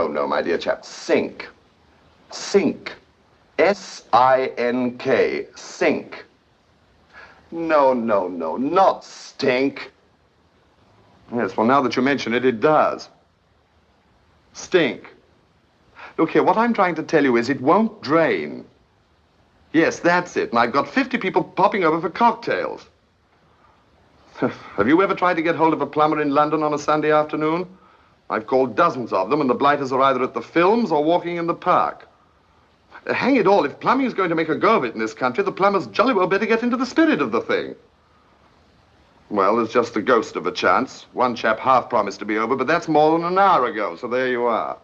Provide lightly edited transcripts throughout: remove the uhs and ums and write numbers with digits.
no, my dear chap. Sink. Sink. S-I-N-K. Sink. No, not stink. Yes, well, now that you mention it, it does. Stink. Look here, what I'm trying to tell you is it won't drain. Yes, that's it. And I've got 50 people popping over for cocktails. Have you ever tried to get hold of a plumber in London on a Sunday afternoon? I've called dozens of them, and the blighters are either at the films or walking in the park. Hang it all, if plumbing is going to make a go of it in this country, the plumbers jolly well better get into the spirit of the thing. Well, there's just the ghost of a chance. One chap half promised to be over, but that's more than an hour ago, so there you are.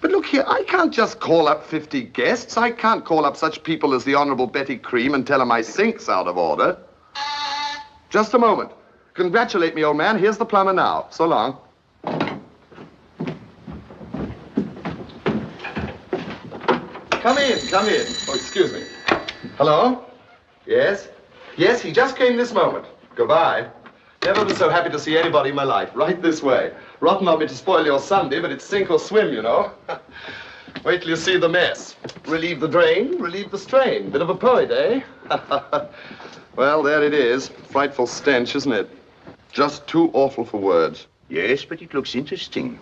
But look here, I can't just call up 50 guests. I can't call up such people as the Honourable Betty Cream and tell her my sink's out of order. Just a moment. Congratulate me, old man. Here's the plumber now. So long. Come in. Oh, excuse me. Hello? Yes? Yes, he just came this moment. Goodbye. Never been so happy to see anybody in my life. Right this way. Rotten of me to spoil your Sunday, but it's sink or swim, you know. Wait till you see the mess. Relieve the drain, relieve the strain. Bit of a poet, eh? Well, there it is. Frightful stench, isn't it? Just too awful for words. Yes, but it looks interesting.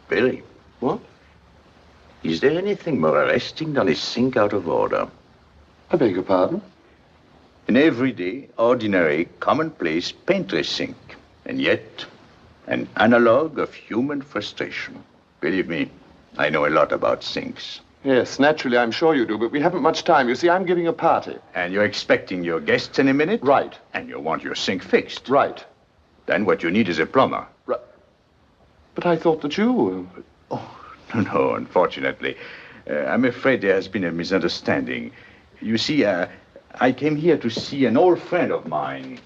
Very. What? Is there anything more arresting than a sink out of order? I beg your pardon? An everyday, ordinary, commonplace pantry sink. And yet, an analogue of human frustration. Believe me, I know a lot about sinks. Yes, naturally, I'm sure you do, but we haven't much time. You see, I'm giving a party. And you're expecting your guests in a minute? Right. And you want your sink fixed? Right. Then what you need is a plumber. Right. But I thought that you... Oh, no, unfortunately. I'm afraid there has been a misunderstanding. You see, I came here to see an old friend of mine,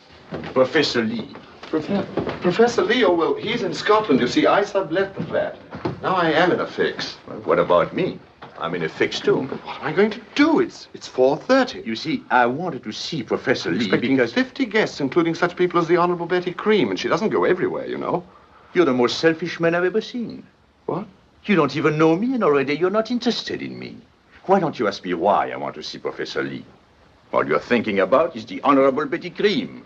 Professor Lee. Professor Lee? Oh, well, he's in Scotland. You see, I sublet the flat. Now I am in a fix. Well, what about me? I'm in a fix, too. But what am I going to do? It's 4:30. You see, I wanted to see Professor Lee expecting because... 50 guests, including such people as the Honourable Betty Cream, and she doesn't go everywhere, you know. You're the most selfish man I've ever seen. What? You don't even know me, and already you're not interested in me. Why don't you ask me why I want to see Professor Lee? All you're thinking about is the Honourable Betty Cream.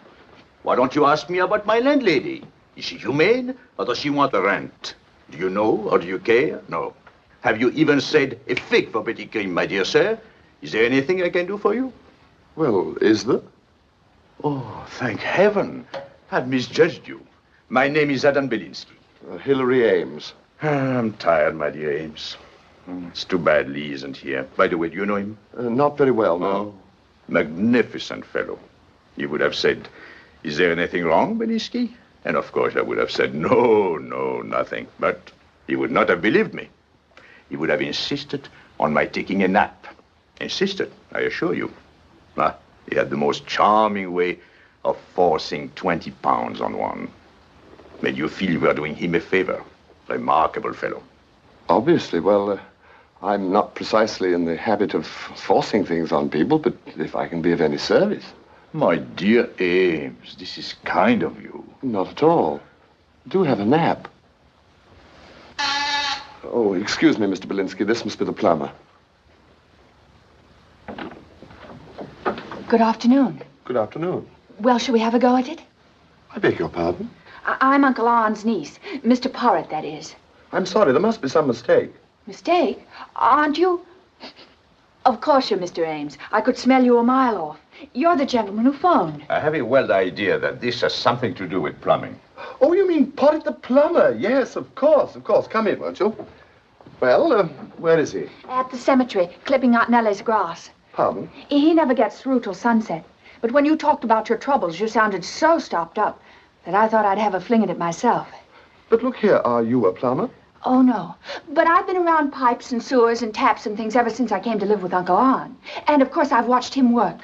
Why don't you ask me about my landlady? Is she humane, or does she want the rent? Do you know, or do you care? No. Have you even said a fig for Betty Cream, my dear sir? Is there anything I can do for you? Well, is there? Oh, thank heaven. I've misjudged you. My name is Adam Belinsky. Hilary Ames. I'm tired, my dear Ames. It's too bad Lee isn't here. By the way, do you know him? Not very well, no. Oh, magnificent fellow. He would have said, is there anything wrong, Belinsky? And of course I would have said, no, nothing. But he would not have believed me. He would have insisted on my taking a nap. Insisted, I assure you. He had the most charming way of forcing 20 pounds on one. Made you feel you were doing him a favor. Remarkable fellow. Obviously, well, I'm not precisely in the habit of forcing things on people, but if I can be of any service. My dear Ames, this is kind of you. Not at all. Do have a nap. Oh, excuse me, Mr. Belinsky. This must be the plumber. Good afternoon. Good afternoon. Well, shall we have a go at it? I beg your pardon? I'm Uncle Arne's niece. Mr. Porritt, that is. I'm sorry, there must be some mistake. Mistake? Aren't you? Of course you're Mr. Ames. I could smell you a mile off. You're the gentleman who phoned. I have a wild idea that this has something to do with plumbing. Oh, you mean Porritt the plumber? Yes, of course. Come in, won't you? Well, where is he? At the cemetery, clipping Aunt Nellie's grass. Pardon? He never gets through till sunset. But when you talked about your troubles, you sounded so stopped up that I thought I'd have a fling at it myself. But look here, are you a plumber? Oh, no. But I've been around pipes and sewers and taps and things ever since I came to live with Uncle Arne. And, of course, I've watched him work.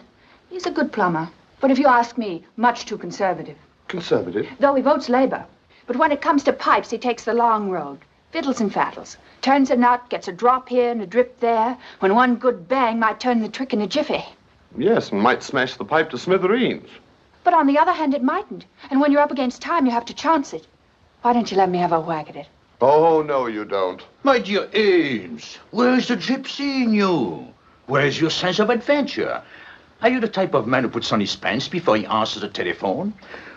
He's a good plumber. But if you ask me, much too conservative. Conservative? Though he votes Labour. But when it comes to pipes, he takes the long road. Fiddles and faddles. Turns a nut, gets a drop here and a drip there, when one good bang might turn the trick in a jiffy. Yes, and might smash the pipe to smithereens. But on the other hand, it mightn't. And when you're up against time, you have to chance it. Why don't you let me have a whack at it? Oh, no, you don't. My dear Ames, where is the gypsy in you? Where is your sense of adventure? Are you the type of man who puts on his pants before he answers the telephone?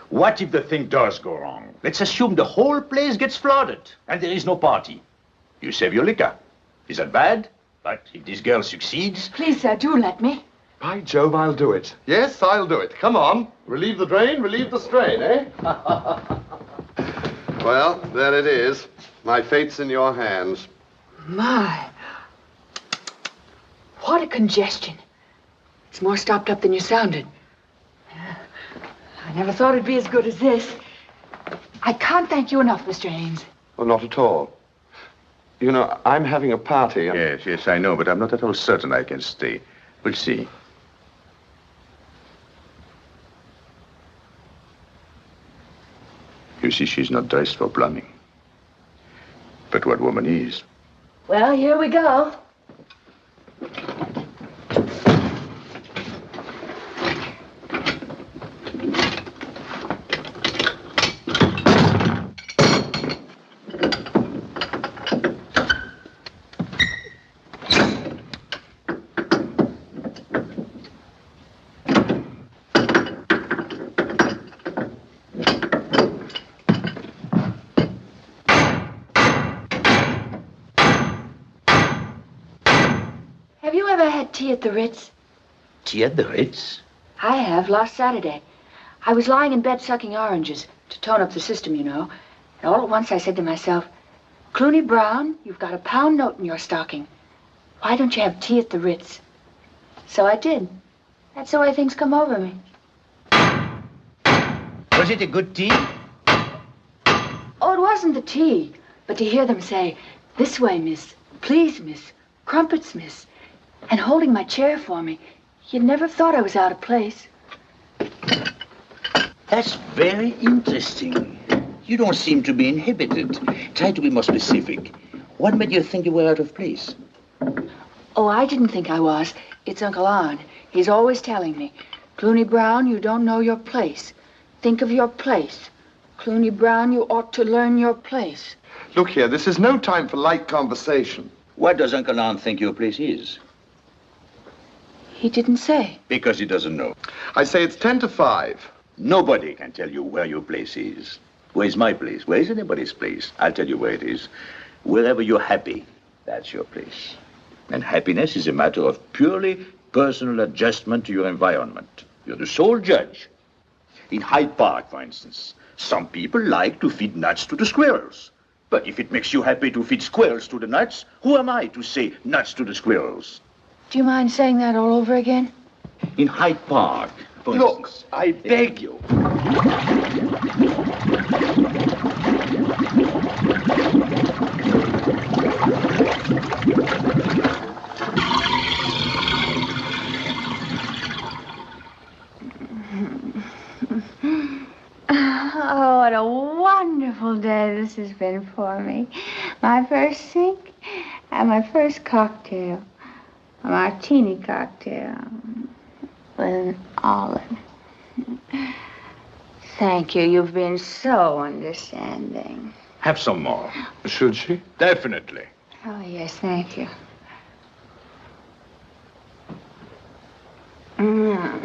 What if the thing does go wrong? Let's assume the whole place gets flooded and there is no party. You save your liquor. Is that bad? But if this girl succeeds... Please, sir, do let me. By Jove, I'll do it. Yes, I'll do it. Come on. Relieve the drain, relieve the strain, eh? Well, there it is. My fate's in your hands. My. What a congestion. It's more stopped up than you sounded. I never thought it'd be as good as this. I can't thank you enough, Mr. Ames. Well, not at all. You know, I'm having a party. Yes, yes, I know, but I'm not at all certain I can stay. We'll see. You see, she's not dressed for plumbing. But what woman is? Well, here we go. Have you ever had tea at the Ritz? Tea at the Ritz? I have, last Saturday. I was lying in bed sucking oranges to tone up the system, you know. And all at once I said to myself, Cluny Brown, you've got a pound note in your stocking. Why don't you have tea at the Ritz? So I did. That's the way things come over me. Was it a good tea? Oh, it wasn't the tea, but to hear them say, this way, miss, please, miss, crumpets, miss, and holding my chair for me, you'd never have thought I was out of place. That's very interesting. You don't seem to be inhibited. Try to be more specific. What made you think you were out of place? Oh, I didn't think I was. It's Uncle Arn. He's always telling me, Cluny Brown, you don't know your place. Think of your place. Cluny Brown, you ought to learn your place. Look here, this is no time for light conversation. What does Uncle Arn think your place is? He didn't say. Because he doesn't know. I say it's 10 to 5. Nobody can tell you where your place is. Where's my place? Where is anybody's place? I'll tell you where it is. Wherever you're happy, that's your place. And happiness is a matter of purely personal adjustment to your environment. You're the sole judge. In Hyde Park, for instance, some people like to feed nuts to the squirrels. But if it makes you happy to feed squirrels to the nuts, who am I to say nuts to the squirrels? Do you mind saying that all over again? In Hyde Park, for Look, instance, I beg you. Oh, what a wonderful day this has been for me. My first sink and my first cocktail. A martini cocktail with an olive. Thank you. You've been so understanding. Have some more. Should she? Definitely. Oh, yes, thank you. Oh,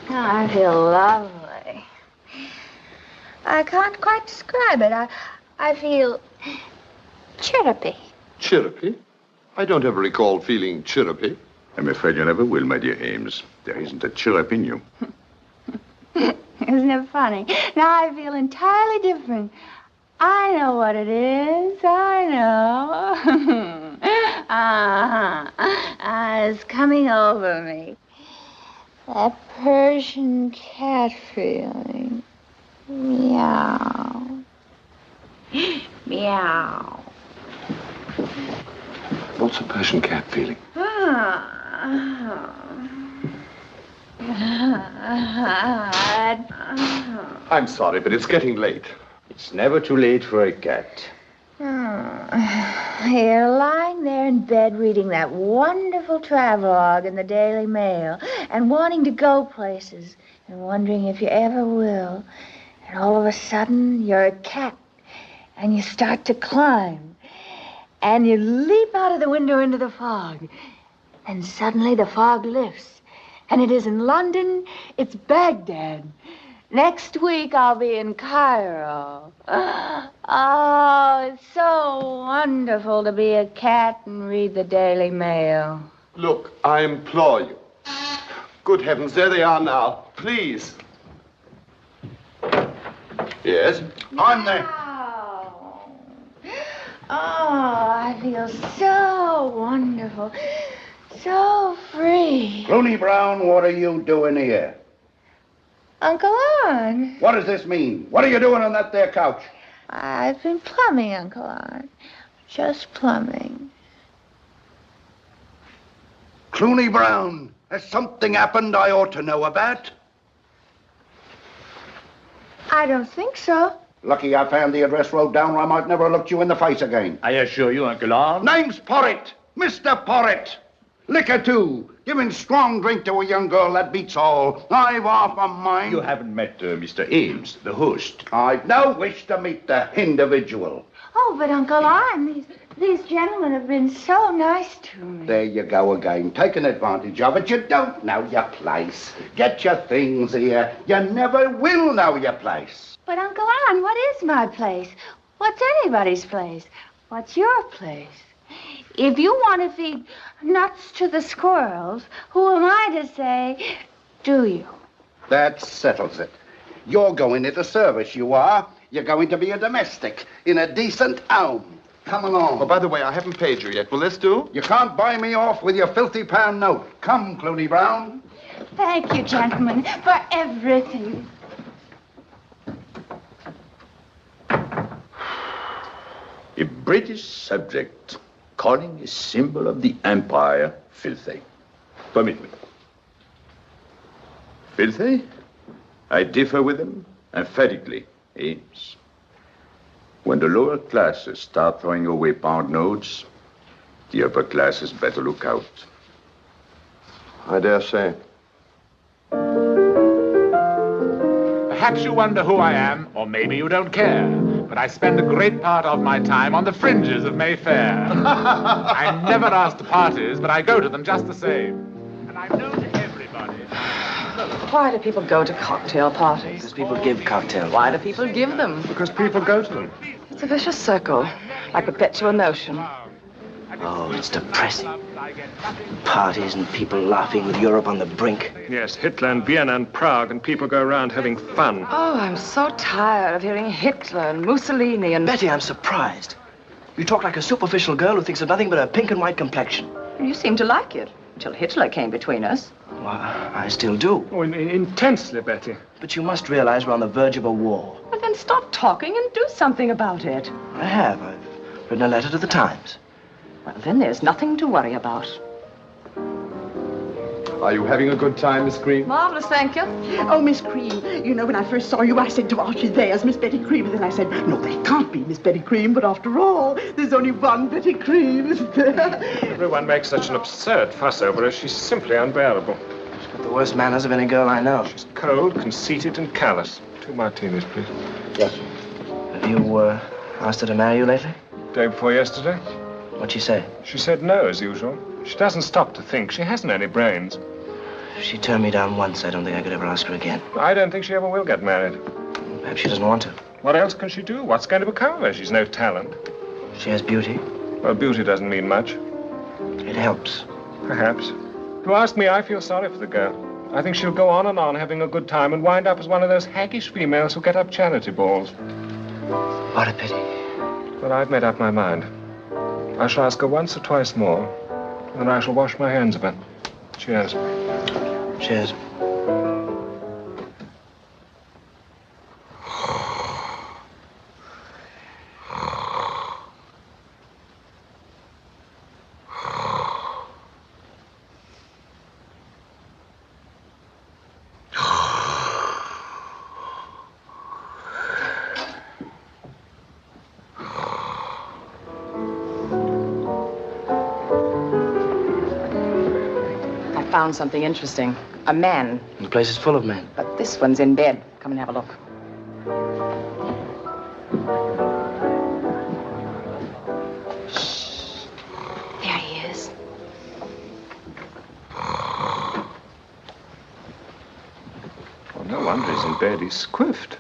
I feel lovely. I can't quite describe it. I feel chirrupy. Chirrupy? I don't ever recall feeling chirrupy. I'm afraid you never will, my dear Ames. There isn't a chirrup in you. Isn't it funny? Now I feel entirely different. I know what it is. I know. It's coming over me. That Persian cat feeling. Meow. Meow. What's a Persian cat feeling? I'm sorry, but it's getting late. It's never too late for a cat. You're lying there in bed reading that wonderful travelogue in the Daily Mail and wanting to go places and wondering if you ever will. And all of a sudden, you're a cat and you start to climb. And you leap out of the window into the fog. And suddenly the fog lifts. And it isn't London, it's Baghdad. Next week I'll be in Cairo. Oh, it's so wonderful to be a cat and read the Daily Mail. Look, I implore you. Good heavens, there they are now. Please. Yes? I'm there. Oh, I feel so wonderful, so free. Cluny Brown, what are you doing here? Uncle Arn. What does this mean? What are you doing on that there couch? I've been plumbing, Uncle Arn. Just plumbing. Cluny Brown, has something happened I ought to know about? I don't think so. Lucky I found the address wrote down, or I might never have looked you in the face again. I assure you, Uncle Arn. Name's Porritt. Mr. Porritt. Liquor, too. Giving strong drink to a young girl, that beats all. I've half a mind. You haven't met Mr. Ames, the host. I've no wish to meet the individual. Oh, but Uncle Arn, these gentlemen have been so nice to me. There you go again, taking advantage of it. You don't know your place. Get your things here. You never will know your place. But Uncle Arn, what is my place? What's anybody's place? What's your place? If you want to feed nuts to the squirrels, who am I to say, do you? That settles it. You're going into service, you are. You're going to be a domestic in a decent home. Come along. Oh, by the way, I haven't paid you yet. Will this do? You can't buy me off with your £50 note. Come, Cluny Brown. Thank you, gentlemen, for everything. A British subject calling a symbol of the empire filthy. Permit me. Filthy? I differ with him emphatically, Ames. When the lower classes start throwing away pound notes, the upper classes better look out. I dare say. Perhaps you wonder who I am, or maybe you don't care. But I spend a great part of my time on the fringes of Mayfair. I'm never asked to parties, but I go to them just the same. And I'm known to everybody. Why do people go to cocktail parties? Because people give cocktails. Why do people give them? Because people go to them. It's a vicious circle, like perpetual motion. Oh, it's depressing. Parties and people laughing with Europe on the brink. Yes, Hitler and Vienna and Prague, and people go around having fun. Oh, I'm so tired of hearing Hitler and Mussolini and... Betty, I'm surprised. You talk like a superficial girl who thinks of nothing but her pink and white complexion. You seem to like it, until Hitler came between us. Well, I still do. Oh, intensely, Betty. But you must realize we're on the verge of a war. Well, then stop talking and do something about it. I have. I've written a letter to the Times. Well, then there's nothing to worry about. Are you having a good time, Miss Green? Marvelous, thank you. Oh, Miss Cream, you know, when I first saw you, I said to Archie, there's Miss Betty Cream. And then I said, no, that can't be Miss Betty Cream. But after all, there's only one Betty Cream, isn't there? Everyone makes such an absurd fuss over her. She's simply unbearable. She's got the worst manners of any girl I know. She's cold, conceited, and callous. 2 martinis, please. Yes. Have you asked her to marry you lately? Day before yesterday. What'd she say? She said no, as usual. She doesn't stop to think. She hasn't any brains. If she turned me down once, I don't think I could ever ask her again. I don't think she ever will get married. Perhaps she doesn't want to. What else can she do? What's going to become of her? She's no talent. She has beauty. Well, beauty doesn't mean much. It helps. Perhaps. If you ask me, I feel sorry for the girl. I think she'll go on having a good time and wind up as one of those haggish females who get up charity balls. What a pity. But I've made up my mind. I shall ask her once or twice more, and then I shall wash my hands of her. Cheers. Cheers. Found something interesting. A man. The place is full of men. But this one's in bed. Come and have a look. wonder he's in bed. He's squiffed.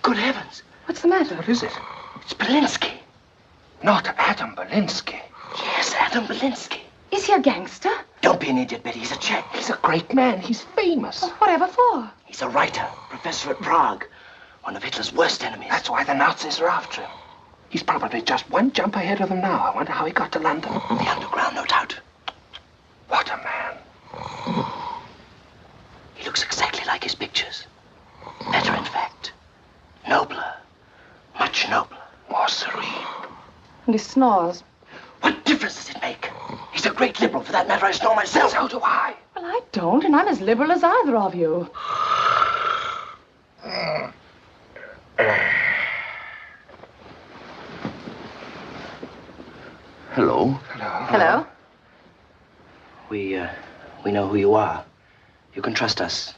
Good heavens. What's the matter? What is it? It's Belinsky. Not Adam Belinsky. Yes, Adam Belinsky. Is he a gangster? Don't be an idiot, Betty. He's a chap. He's a great man. He's famous. Well, whatever for? He's a writer, professor at Prague. One of Hitler's worst enemies. That's why the Nazis are after him. He's probably just one jump ahead of them now. I wonder how he got to London. The underground, no doubt. What a man. He looks exactly like his pictures. Better, in fact. Nobler. Much nobler. More serene. And he snores. What difference does it make? He's a great liberal. For that matter, I snore myself. So do I. Well, I don't, and I'm as liberal as either of you. Hello. Hello? We know who you are. You can trust us.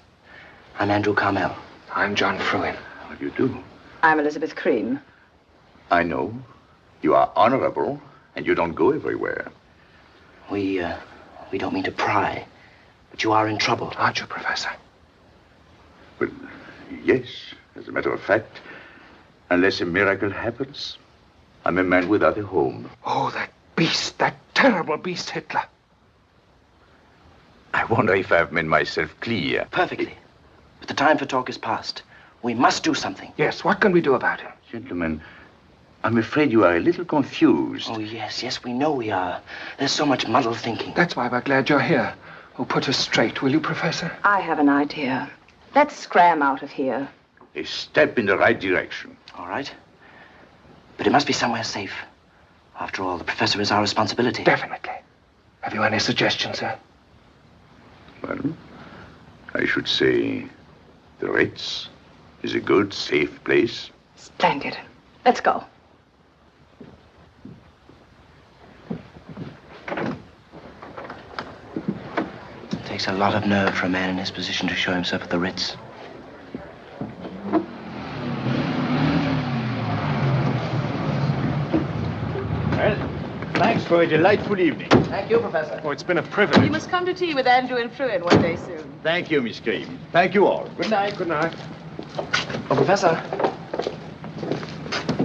I'm Andrew Carmel. I'm John Fruin. How do you do? I'm Elizabeth Cream. I know. You are honorable, and you don't go everywhere. We don't mean to pry, but you are in trouble. Aren't you, Professor? Well, yes, as a matter of fact, unless a miracle happens, I'm a man without a home. Oh, that beast, that terrible beast, Hitler. I wonder if I've made myself clear. Perfectly. But the time for talk is past. We must do something. Yes, what can we do about him? Gentlemen, I'm afraid you are a little confused. Oh, yes, we know we are. There's so much muddled thinking. That's why we're glad you're here. Oh, put us straight, will you, Professor? I have an idea. Let's scram out of here. A step in the right direction. All right. But it must be somewhere safe. After all, the professor is our responsibility. Definitely. Have you any suggestions, sir? Well, I should say the Ritz is a good, safe place. Splendid. Let's go. It takes a lot of nerve for a man in his position to show himself at the Ritz. Well, thanks for a delightful evening. Thank you, Professor. Oh, it's been a privilege. You must come to tea with Andrew and Fruin one day soon. Thank you, Miss Cream. Thank you all. Good night. Good night. Oh, Professor.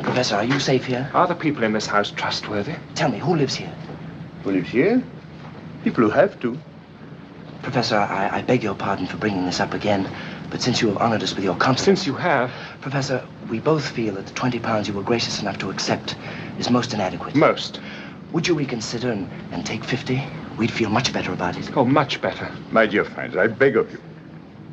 Professor, are you safe here? Are the people in this house trustworthy? Tell me, who lives here? Who lives here? People who have to. Professor, I beg your pardon for bringing this up again, but since you have honored us with your confidence... Since you have. Professor, we both feel that the 20 pounds you were gracious enough to accept is most inadequate. Most. Would you reconsider and take 50? We'd feel much better about it. Oh, much better. My dear friends, I beg of you.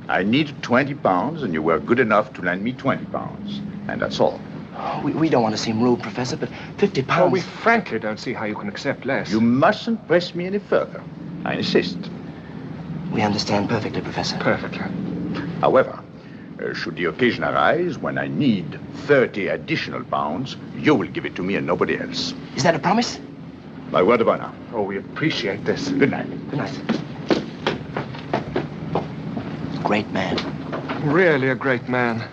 I need 20 pounds, and you were good enough to lend me 20 pounds. And that's all. Oh, we don't want to seem rude, Professor, but 50 pounds... Oh, we frankly don't see how you can accept less. You mustn't press me any further. I insist. We understand perfectly, Professor. Perfectly. However, should the occasion arise when I need 30 additional pounds, you will give it to me and nobody else. Is that a promise? My word of honor. Oh, we appreciate this. Good night. Good night. Great man. Really a great man.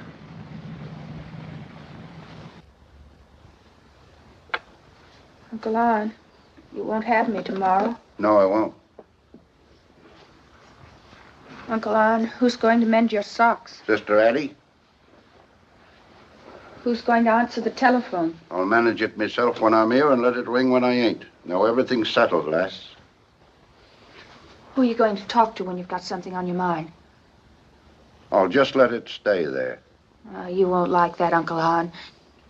Uncle Odd, you won't have me tomorrow. No, I won't. Uncle Odd, who's going to mend your socks? Sister Addie, Who's going to answer the telephone? I'll manage it myself when I'm here and let it ring when I ain't. Now everything's settled, lass. Who are you going to talk to when you've got something on your mind? I'll just let it stay there. You won't like that, Uncle Hahn.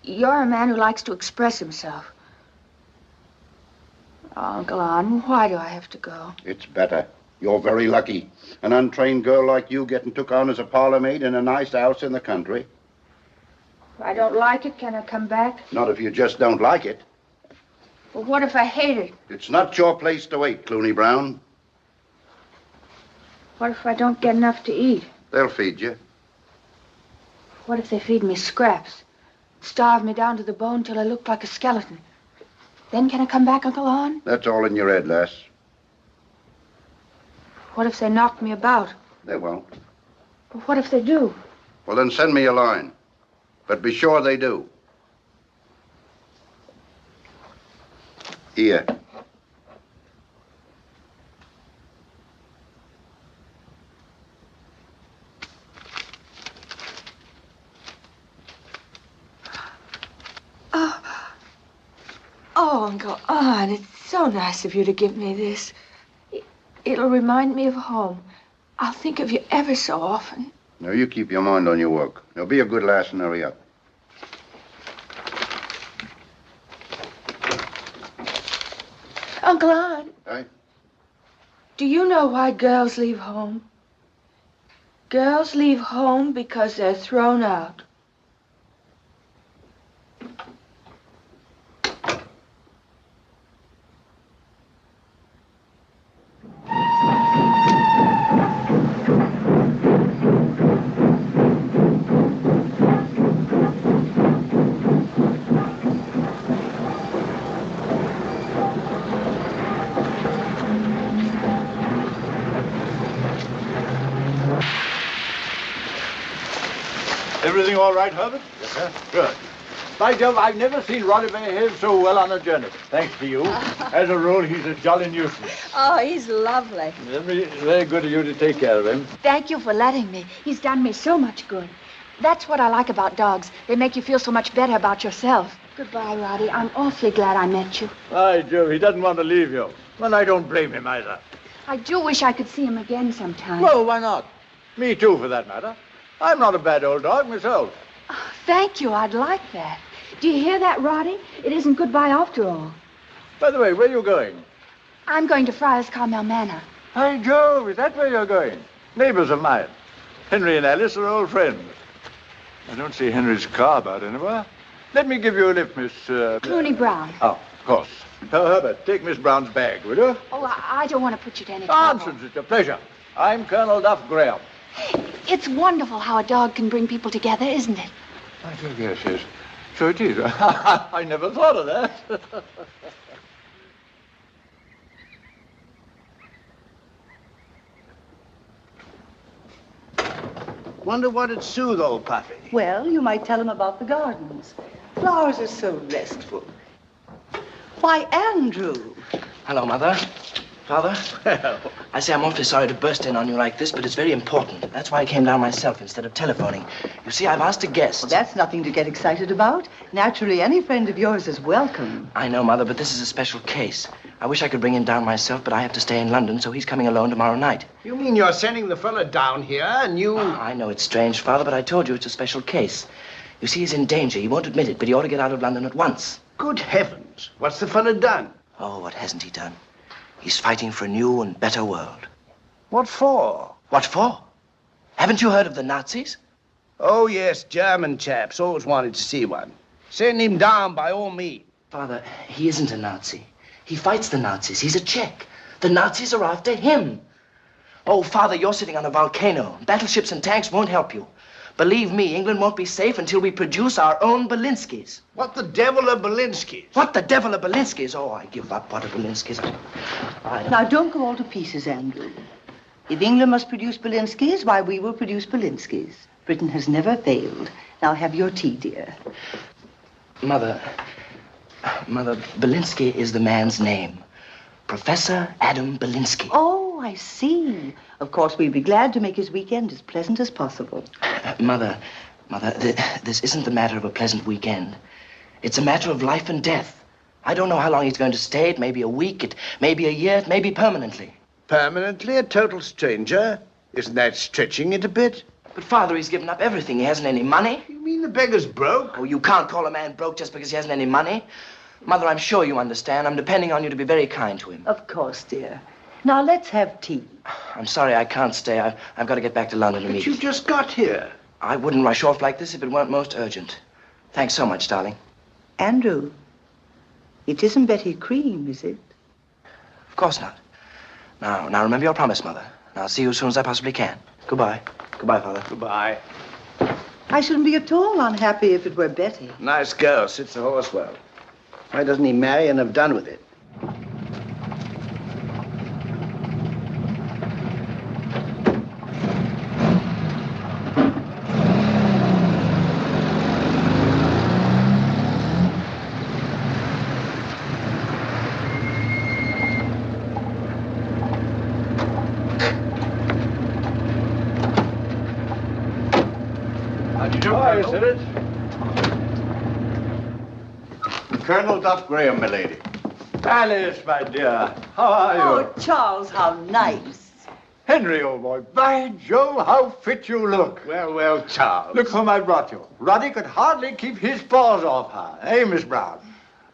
You're a man who likes to express himself. Oh, Uncle Hahn, why do I have to go? It's better. You're very lucky. An untrained girl like you getting took on as a parlor maid in a nice house in the country. If I don't like it, can I come back? Not if you just don't like it. Well, what if I hate it? It's not your place to wait, Cluny Brown. What if I don't get enough to eat? They'll feed you. What if they feed me scraps? Starve me down to the bone till I look like a skeleton? Then can I come back, Uncle Hahn? That's all in your head, lass. What if they knock me about? They won't. But what if they do? Well, then send me a line. But be sure they do. Here. Oh, Uncle Art, it's so nice of you to give me this. It'll remind me of home. I'll think of you ever so often. Now, you keep your mind on your work. Now, be a good lass and hurry up. Uncle Art. Aye? Do you know why girls leave home? Girls leave home because they're thrown out. Everything all right, Herbert? Yes, sir. Good. By Jove, I've never seen Roddy behave so well on a journey. Thanks to you. As a rule, he's a jolly nuisance. Oh, he's lovely. Very good of you to take care of him. Thank you for letting me. He's done me so much good. That's what I like about dogs. They make you feel so much better about yourself. Goodbye, Roddy. I'm awfully glad I met you. By Jove, he doesn't want to leave you. Well, I don't blame him either. I do wish I could see him again sometime. Well, why not? Me too, for that matter. I'm not a bad old dog myself. Oh, thank you. I'd like that. Do you hear that, Roddy? It isn't goodbye after all. By the way, where are you going? I'm going to Friars Carmel Manor. By Jove, is that where you're going? Neighbors of mine. Henry and Alice are old friends. I don't see Henry's car about anywhere. Let me give you a lift, Miss... Cluny Brown. Oh, of course. Herbert, take Miss Brown's bag, will you? Oh, I don't want to put you to any trouble. Nonsense, it's a pleasure. I'm Colonel Duff Graham. It's wonderful how a dog can bring people together, isn't it? I think yes. So it is. I never thought of that. Wonder what it'd soothe old Puffy. Well, you might tell him about the gardens. Flowers are so restful. Why, Andrew. Hello, Mother. Father? Well, I say I'm awfully sorry to burst in on you like this, but it's very important. That's why I came down myself instead of telephoning. You see, I've asked a guest. Well, that's nothing to get excited about. Naturally, any friend of yours is welcome. I know, Mother, but this is a special case. I wish I could bring him down myself, but I have to stay in London, so he's coming alone tomorrow night. You mean you're sending the fella down here, and you... Oh, I know it's strange, Father, but I told you it's a special case. You see, he's in danger. He won't admit it, but he ought to get out of London at once. Good heavens. What's the fella done? Oh, what hasn't he done? He's fighting for a new and better world. What for? What for? Haven't you heard of the Nazis? Oh, yes, German chaps. Always wanted to see one. Send him down by all means. Father, he isn't a Nazi. He fights the Nazis. He's a Czech. The Nazis are after him. Oh, Father, you're sitting on a volcano. Battleships and tanks won't help you. Believe me, England won't be safe until we produce our own Belinskis. What the devil are Belinskis? What the devil are Belinskis? Oh, I give up. What are Belinskis? Now, don't go all to pieces, Andrew. If England must produce Belinskis, why, we will produce Belinskis. Britain has never failed. Now, have your tea, dear. Mother, Belinsky is the man's name. Professor Adam Belinsky. Oh, I see. Of course, we'd be glad to make his weekend as pleasant as possible. Mother, this isn't the matter of a pleasant weekend. It's a matter of life and death. I don't know how long he's going to stay. It may be a week, it may be a year, it may be permanently. Permanently? A total stranger? Isn't that stretching it a bit? But, Father, he's given up everything. He hasn't any money. You mean the beggar's broke? Oh, you can't call a man broke just because he hasn't any money. Mother, I'm sure you understand. I'm depending on you to be very kind to him. Of course, dear. Now, let's have tea. I'm sorry I can't stay. I've got to get back to London immediately. But you just got here. I wouldn't rush off like this if it weren't most urgent. Thanks so much, darling. Andrew, it isn't Betty Cream, is it? Of course not. Now remember your promise, Mother. And I'll see you as soon as I possibly can. Goodbye. Goodbye, Father. Goodbye. I shouldn't be at all unhappy if it were Betty. Nice girl, sits the horse well. Why doesn't he marry and have done with it? Hi, is it? Colonel Duff Graham, milady. Alice, my dear, how are you? Oh, Charles, how nice. Henry, old boy, by Jove, how fit you look. Well, well, Charles. Look whom I brought you. Roddy could hardly keep his paws off her, eh, Miss Brown?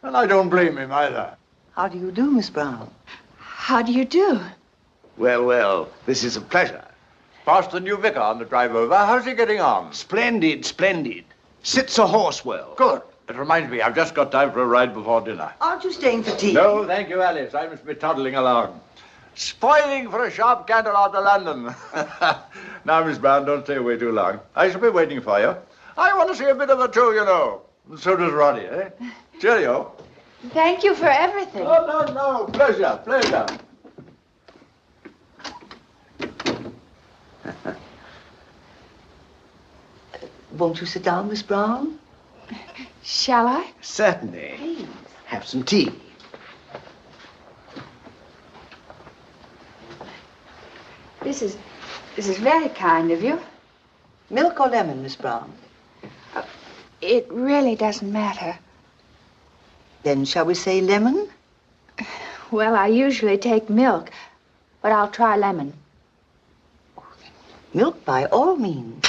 And I don't blame him either. How do you do, Miss Brown? How do you do? Well, well, this is a pleasure. Passed the new vicar on the drive over. How's he getting on? Splendid, splendid. Sits a horse well. Good. It reminds me, I've just got time for a ride before dinner. Aren't you staying for tea? No, thank you, Alice. I must be toddling along. Spoiling for a sharp canter out to London. Now, Miss Brown, don't stay away too long. I shall be waiting for you. I want to see a bit of her too, you know. And so does Roddy, eh? Cheerio. Thank you for everything. Oh, no. Pleasure, pleasure. Won't you sit down, Miss Brown? Shall I? Certainly. Please. Have some tea. This is very kind of you. Milk or lemon, Miss Brown? It really doesn't matter. Then shall we say lemon? Well, I usually take milk, but I'll try lemon. Milk by all means.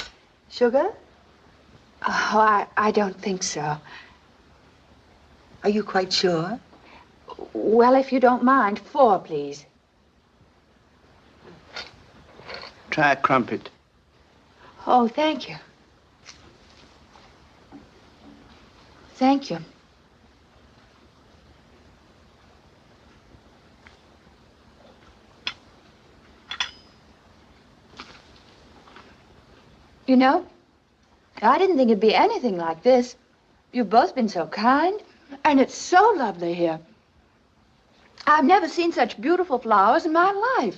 Sugar? Oh, I don't think so. Are you quite sure? Well, if you don't mind, 4, please. Try a crumpet. Oh, thank you. Thank you. You know, I didn't think it'd be anything like this. You've both been so kind, and it's so lovely here. I've never seen such beautiful flowers in my life.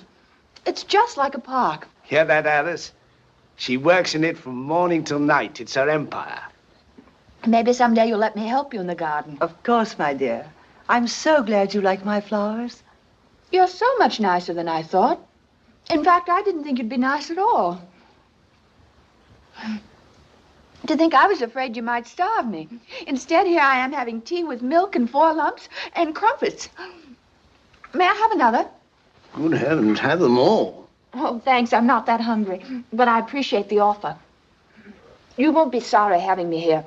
It's just like a park. Hear that, Alice? She works in it from morning till night. It's her empire. Maybe someday you'll let me help you in the garden. Of course, my dear. I'm so glad you like my flowers. You're so much nicer than I thought. In fact, I didn't think you'd be nice at all. To think I was afraid you might starve me. Instead, here I am having tea with milk and 4 lumps and crumpets. May I have another? Good heavens, have them all. Oh, thanks. I'm not that hungry, but I appreciate the offer. You won't be sorry having me here.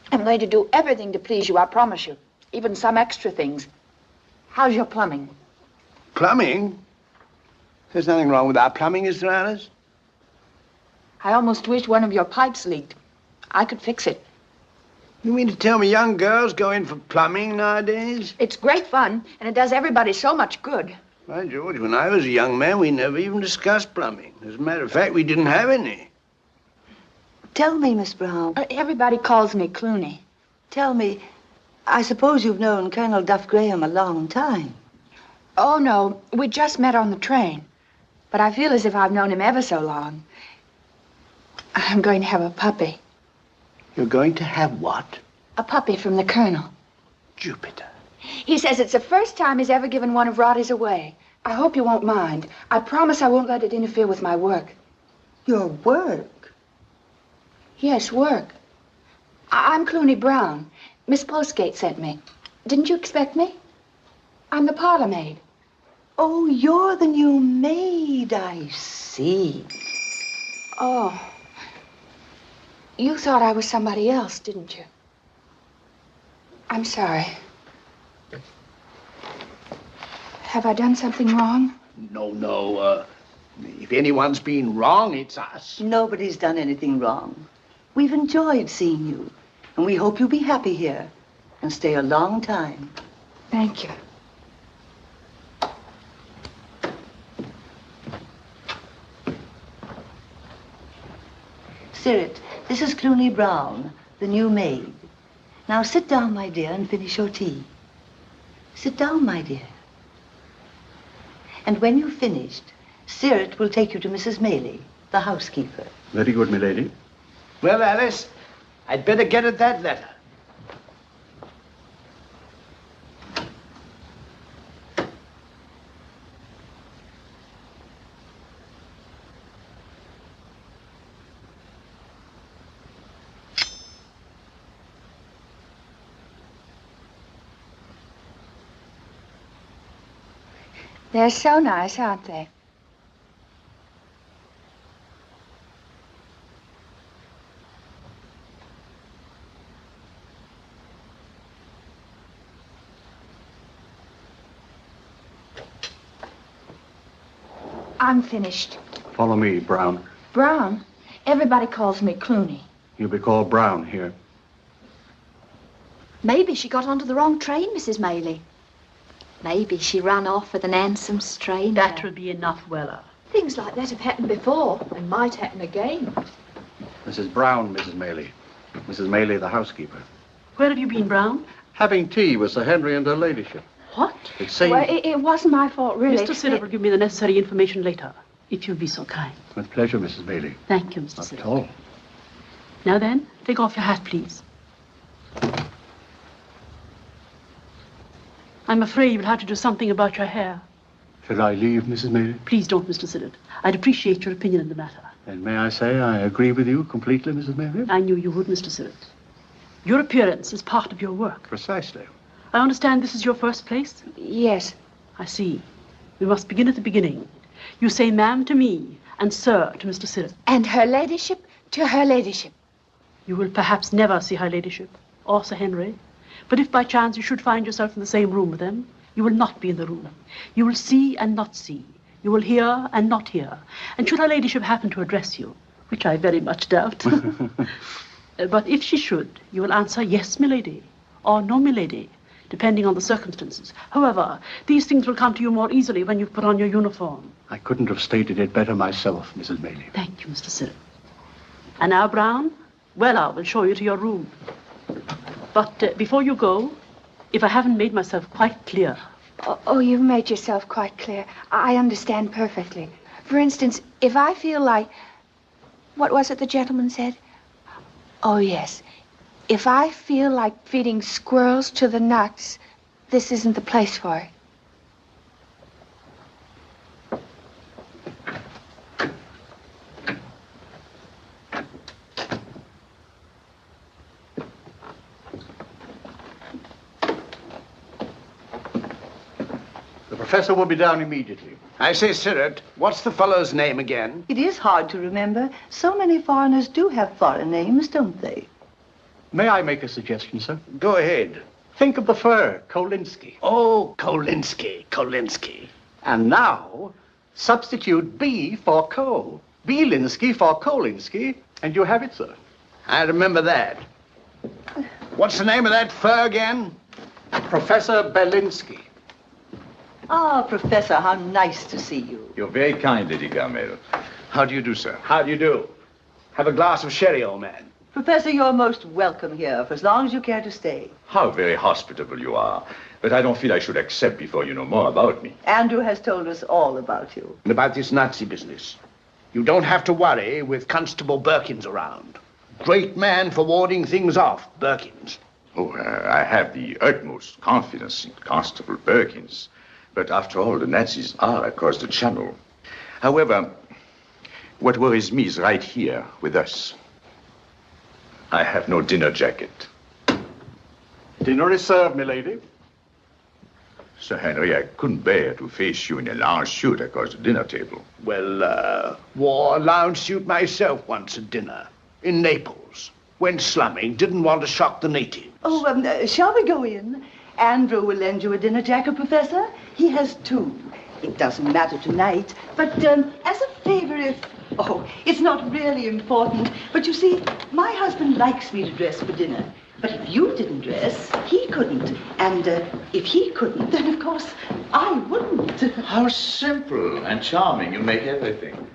I'm going to do everything to please you, I promise you. Even some extra things. How's your plumbing? Plumbing? There's nothing wrong with our plumbing, is there, Alice? I almost wish one of your pipes leaked. I could fix it. You mean to tell me young girls go in for plumbing nowadays? It's great fun, and it does everybody so much good. By George, when I was a young man, we never even discussed plumbing. As a matter of fact, we didn't have any. Tell me, Miss Brown. Everybody calls me Cluny. Tell me, I suppose you've known Colonel Duff Graham a long time. Oh, no. We just met on the train. But I feel as if I've known him ever so long. I'm going to have a puppy. You're going to have what? A puppy from the Colonel. Jupiter. He says it's the first time he's ever given one of Roddy's away. I hope you won't mind. I promise I won't let it interfere with my work. Your work? Yes, work. I'm Cluny Brown. Miss Postgate sent me. Didn't you expect me? I'm the parlor maid. Oh, you're the new maid, I see. Oh. You thought I was somebody else, didn't you? I'm sorry. Have I done something wrong? No. If anyone's been wrong, it's us. Nobody's done anything wrong. We've enjoyed seeing you, and we hope you'll be happy here and stay a long time. Thank you. Sirit, this is Cluny Brown, the new maid. Now sit down, my dear, and finish your tea. Sit down, my dear. And when you've finished, Sirit will take you to Mrs. Maley, the housekeeper. Very good, milady. Well, Alice, I'd better get at that letter. They're so nice, aren't they? I'm finished. Follow me, Brown. Brown? Everybody calls me Cluny. You'll be called Brown here. Maybe she got onto the wrong train, Mrs. Maylie. Maybe she ran off with an handsome stranger. That'll be enough, Weller. Things like that have happened before and might happen again. Mrs. Brown, Mrs. Maylie. Mrs. Maylie, the housekeeper. Where have you been, Brown? Having tea with Sir Henry and her ladyship. What? It seems... Well, it wasn't my fault, really. Mr. Siddle will give me the necessary information later, if you'll be so kind. With pleasure, Mrs. Maylie. Thank you, Mr. Not Siddle. at all. Now then, take off your hat, please. I'm afraid you'll have to do something about your hair. Should I leave, Mrs. Maylie? Please don't, Mr. Siddle. I'd appreciate your opinion in the matter. And may I say I agree with you completely, Mrs. Maylie? I knew you would, Mr. Siddle. Your appearance is part of your work. Precisely. I understand this is your first place? Yes. I see. We must begin at the beginning. You say ma'am to me and sir to Mr. Siddle. And her ladyship to her ladyship. You will perhaps never see her ladyship or Sir Henry. But if by chance you should find yourself in the same room with them, you will not be in the room. You will see and not see. You will hear and not hear. And should her ladyship happen to address you, which I very much doubt, but if she should, you will answer yes, milady, or no, milady, depending on the circumstances. However, these things will come to you more easily when you've put on your uniform. I couldn't have stated it better myself, Mrs. Maylie. Thank you, Mr. Siddle. And now, Brown, Weller will show you to your room. But before you go, if I haven't made myself quite clear... Oh, you've made yourself quite clear. I understand perfectly. For instance, if I feel like... What was it the gentleman said? Oh, yes. If I feel like feeding squirrels to the nuts, this isn't the place for it. The professor will be down immediately. I say, Sirat, what's the fellow's name again? It is hard to remember. So many foreigners do have foreign names, don't they? May I make a suggestion, sir? Go ahead. Think of the fur, Kolinsky. Oh, Kolinsky. And now, substitute B for Ko. Bielinski for Kolinsky, and you have it, sir. I remember that. What's the name of that fur again? Professor Belinsky. Ah, Professor, how nice to see you. You're very kind, Lady Carmel. How do you do, sir? How do you do? Have a glass of sherry, old man. Professor, you're most welcome here for as long as you care to stay. How very hospitable you are. But I don't feel I should accept before you know more about me. Andrew has told us all about you. And about this Nazi business. You don't have to worry with Constable Birkins around. Great man for warding things off, Birkins. Oh, I have the utmost confidence in Constable Birkins. But after all, the Nazis are across the channel. However, what worries me is right here with us. I have no dinner jacket. Dinner is served, milady. Sir Henry, I couldn't bear to face you in a lounge suit across the dinner table. Well, wore a lounge suit myself once at dinner. In Naples. Went slumming, didn't want to shock the natives. Oh, shall we go in? Andrew will lend you a dinner jacket, Professor. He has two. It doesn't matter tonight, but as a favor, if... Oh, it's not really important. But you see, my husband likes me to dress for dinner. But if you didn't dress, he couldn't. And if he couldn't, then of course I wouldn't. How simple and charming you make everything.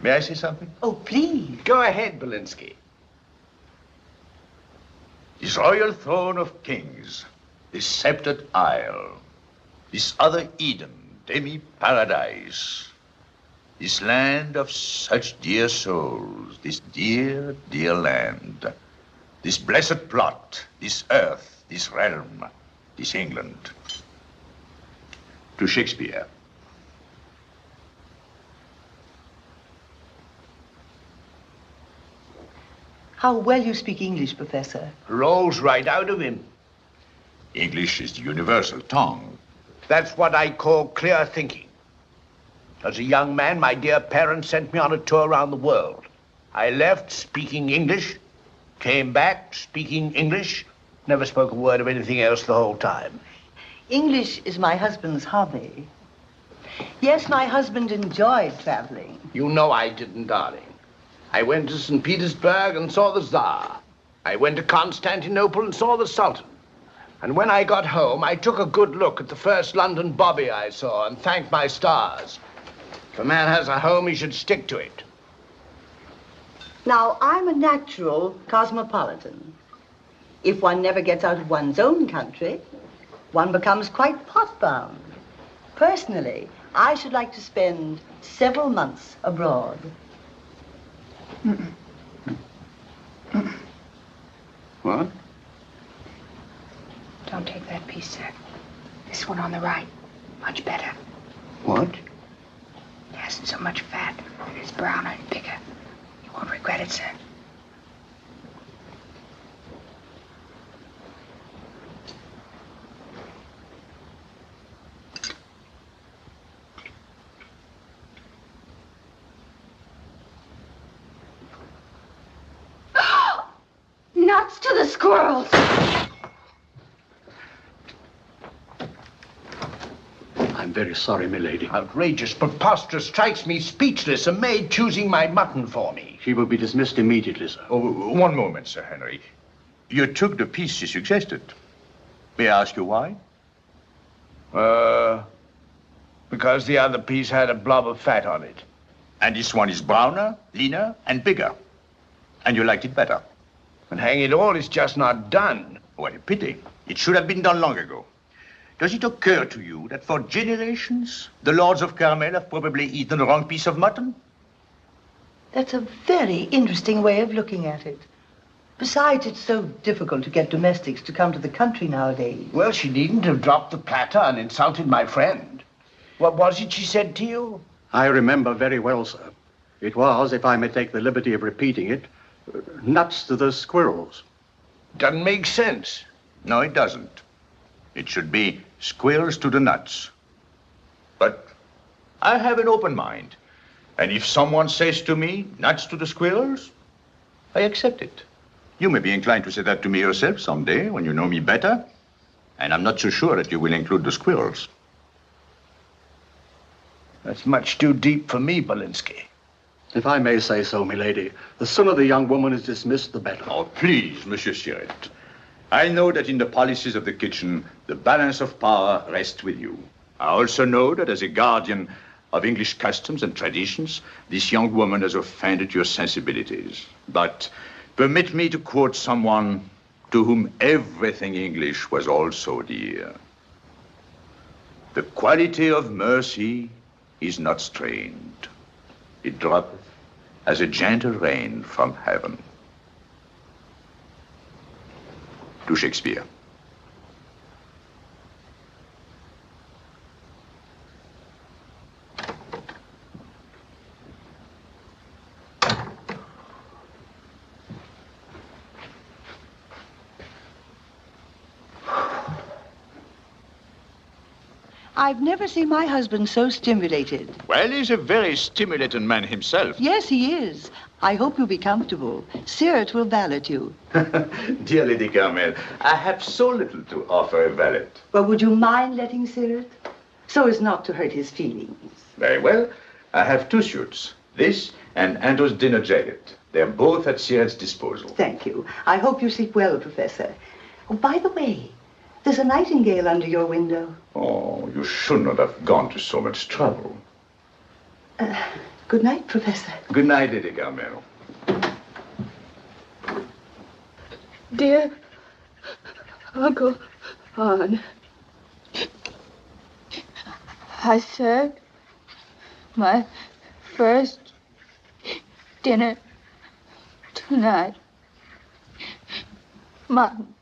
May I say something? Oh, please. Go ahead, Belinsky. This royal throne of kings, this sceptred isle, this other Eden, demi-paradise, this land of such dear souls, this dear, dear land, this blessed plot, this earth, this realm, this England. To Shakespeare. how well you speak English, Professor. Rolls right out of him. English is the universal tongue. That's what I call clear thinking. As a young man, my dear parents sent me on a tour around the world. I left speaking English, came back speaking English, never spoke a word of anything else the whole time. English is my husband's hobby. Yes, my husband enjoyed traveling. You know I didn't, darling. I went to St. Petersburg and saw the Tsar. I went to Constantinople and saw the Sultan. And when I got home, I took a good look at the first London bobby I saw and thanked my stars. If a man has a home, he should stick to it. Now, I'm a natural cosmopolitan. If one never gets out of one's own country, one becomes quite pot-bound. Personally, I should like to spend several months abroad. What? Don't take that piece, sir. This one on the right. Much better. What? It hasn't so much fat, and it's browner and bigger. You won't regret it, sir. Nuts to the squirrels! I'm very sorry, milady. Outrageous, preposterous, strikes me speechless. A maid choosing my mutton for me. She will be dismissed immediately, sir. Oh, one moment, Sir Henry. You took the piece she suggested. May I ask you why? Because the other piece had a blob of fat on it. And this one is browner, leaner, and bigger. And you liked it better. And hang it all, it's just not done. What a pity. It should have been done long ago. Does it occur to you that for generations, the lords of Carmel have probably eaten the wrong piece of mutton? That's a very interesting way of looking at it. Besides, it's so difficult to get domestics to come to the country nowadays. Well, she needn't have dropped the platter and insulted my friend. What was it she said to you? I remember very well, sir. It was, if I may take the liberty of repeating it, nuts to the squirrels. Doesn't make sense. No, it doesn't. It should be squirrels to the nuts. But I have an open mind. And if someone says to me, nuts to the squirrels, I accept it. You may be inclined to say that to me yourself someday when you know me better. And I'm not so sure that you will include the squirrels. That's much too deep for me, Belinsky. If I may say so, milady, the sooner the young woman is dismissed, the better. Oh, please, Monsieur Siret. I know that in the policies of the kitchen, the balance of power rests with you. I also know that as a guardian of English customs and traditions, this young woman has offended your sensibilities. But permit me to quote someone to whom everything English was also dear. The quality of mercy is not strained. It droppeth as a gentle rain from heaven. To Shakespeare. I've never seen my husband so stimulated. Well, he's a very stimulating man himself. Yes, he is. I hope you'll be comfortable. Siret will valet you. Dear Lady Carmel, I have so little to offer a valet. Well, would you mind letting Siret? So as not to hurt his feelings. Very well. I have two suits. This and Ando's dinner jacket. They're both at Siret's disposal. Thank you. I hope you sleep well, Professor. Oh, by the way, there's a nightingale under your window. Oh, you should not have gone to so much trouble. Good night, Professor. Good night, Lady Carmel. Dear Uncle Han, I served my first dinner tonight. Mutton.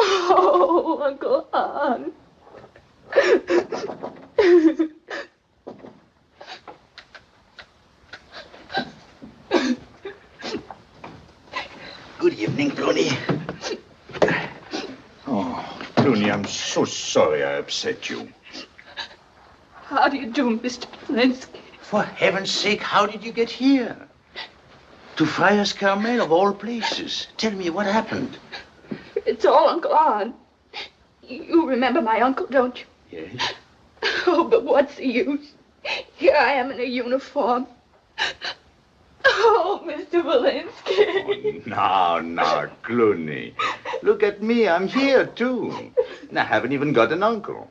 Oh, Uncle Han. Good evening, Cluny. Oh, Cluny, I'm so sorry I upset you. How do you do, Mr. Belinsky? For heaven's sake, how did you get here? To Friars Carmel, of all places. Tell me, what happened? It's all Uncle Arn. You remember my uncle, don't you? Yes. Oh, but what's the use? Here I am in a uniform. Oh, Mr. Belinsky. Oh, now, Cluny. Look at me, I'm here, too. And I haven't even got an uncle.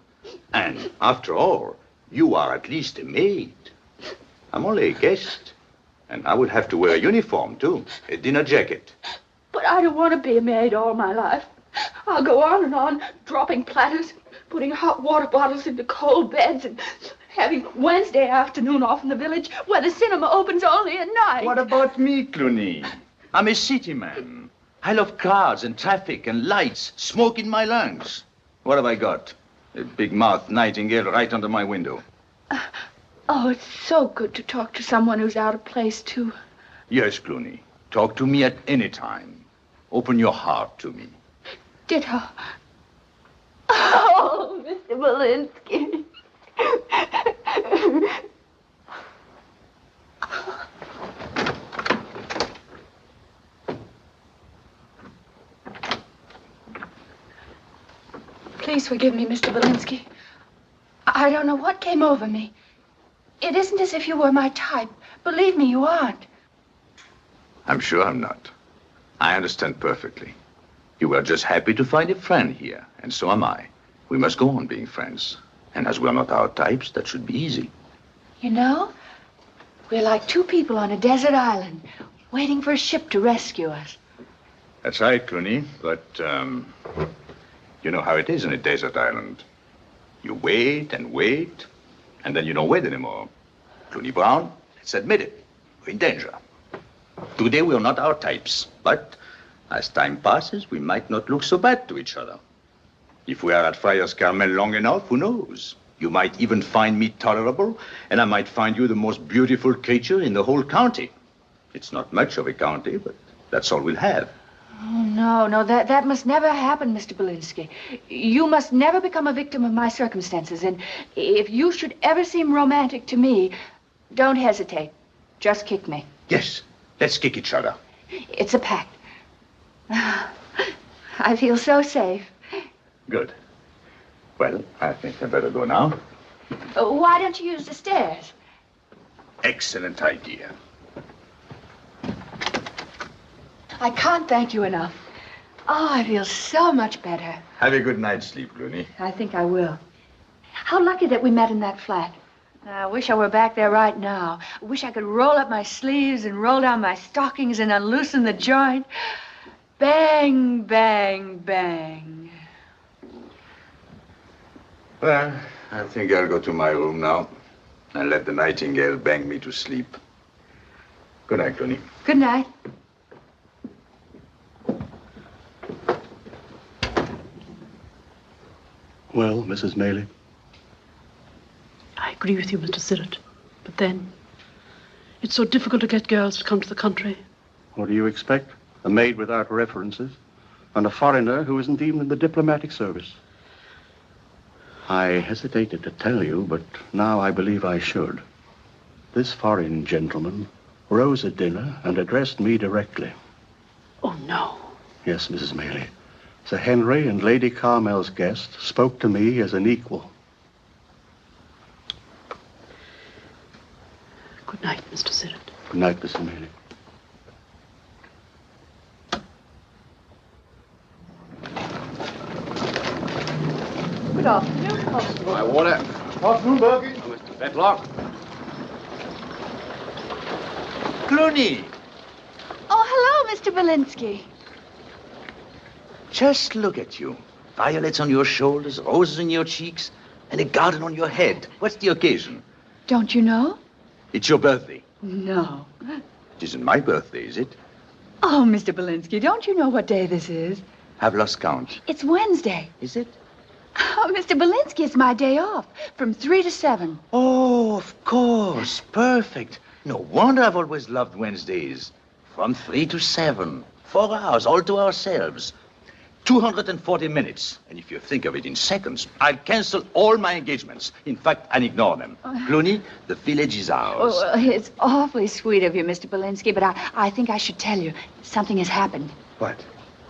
And, after all, you are at least a maid. I'm only a guest. And I would have to wear a uniform, too. A dinner jacket. But I don't want to be a maid all my life. I'll go on and on, dropping platters, putting hot water bottles into cold beds, and having Wednesday afternoon off in the village where the cinema opens only at night. What about me, Cluny? I'm a city man. I love cars and traffic and lights, smoke in my lungs. What have I got? A big-mouthed nightingale right under my window. Oh, it's so good to talk to someone who's out of place, too. Yes, Cluny. Talk to me at any time. Open your heart to me. Ditto. Oh, Mr. Belinsky. Please forgive me, Mr. Belinsky. I don't know what came over me. It isn't as if you were my type. Believe me, you aren't. I'm sure I'm not. I understand perfectly. You were just happy to find a friend here, and so am I. We must go on being friends. And as we're not our types, that should be easy. You know, we're like two people on a desert island, waiting for a ship to rescue us. That's right, Cluny, but, you know how it is in a desert island. You wait and wait, and then you don't wait anymore. Cluny Brown, let's admit it. We're in danger. Today, we're not our types, but as time passes, we might not look so bad to each other. If we are at Friars Carmel long enough, who knows? You might even find me tolerable, and I might find you the most beautiful creature in the whole county. It's not much of a county, but that's all we'll have. Oh, no, that must never happen, Mr. Belinsky. You must never become a victim of my circumstances, and if you should ever seem romantic to me, don't hesitate. Just kick me. Yes, let's kick each other. It's a pact. I feel so safe. Good. Well, I think I'd better go now. Why don't you use the stairs? Excellent idea. I can't thank you enough. Oh, I feel so much better. Have a good night's sleep, Cluny. I think I will. How lucky that we met in that flat. I wish I were back there right now. I wish I could roll up my sleeves and roll down my stockings and unloosen the joint. Bang, bang, bang. Well, I think I'll go to my room now and let the nightingale bang me to sleep. Good night, Cluny. Good night. Well, Mrs. Maley? I agree with you, Mr. Sirrett. But then, it's so difficult to get girls to come to the country. What do you expect? A maid without references, and a foreigner who isn't even in the diplomatic service. I hesitated to tell you, but now I believe I should. This foreign gentleman rose at dinner and addressed me directly. Oh, no. Yes, Mrs. Maley. Sir Henry and Lady Carmel's guest spoke to me as an equal. Good night, Mr. Sirrett. Good night, Mrs. Maley. Good afternoon, Constable. My water. Afternoon, Berkey. Mr. Fetlock. Cluny! Oh, hello, Mr. Belinsky. Just look at you. Violets on your shoulders, roses in your cheeks, and a garden on your head. What's the occasion? Don't you know? It's your birthday. No. It isn't my birthday, is it? Oh, Mr. Belinsky, don't you know what day this is? I've lost count. It's Wednesday. Is it? Oh, Mr. Belinsky, it's my day off, from 3 to 7. Oh, of course. Perfect. No wonder I've always loved Wednesdays. From 3 to 7. 4 hours, all to ourselves. 240 minutes. And if you think of it in seconds, I'll cancel all my engagements. In fact, I'll ignore them. Cluny, the village is ours. Oh, well, it's awfully sweet of you, Mr. Belinsky, but I think I should tell you. Something has happened. What?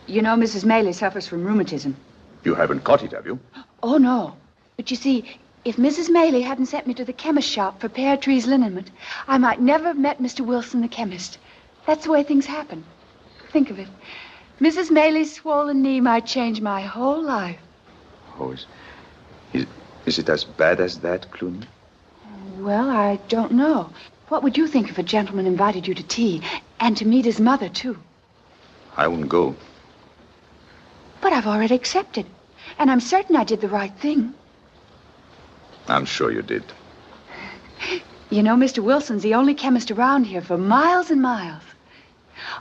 You know, Mrs. Maley suffers from rheumatism. You haven't caught it, have you? Oh, no. But you see, if Mrs. Maley hadn't sent me to the chemist shop for pear trees liniment, I might never have met Mr. Wilson, the chemist. That's the way things happen. Think of it. Mrs. Maley's swollen knee might change my whole life. Oh, is it as bad as that, Cluny? Well, I don't know. What would you think if a gentleman invited you to tea and to meet his mother, too? I won't go. But I've already accepted. And I'm certain I did the right thing. I'm sure you did. You know, Mr. Wilson's the only chemist around here for miles and miles.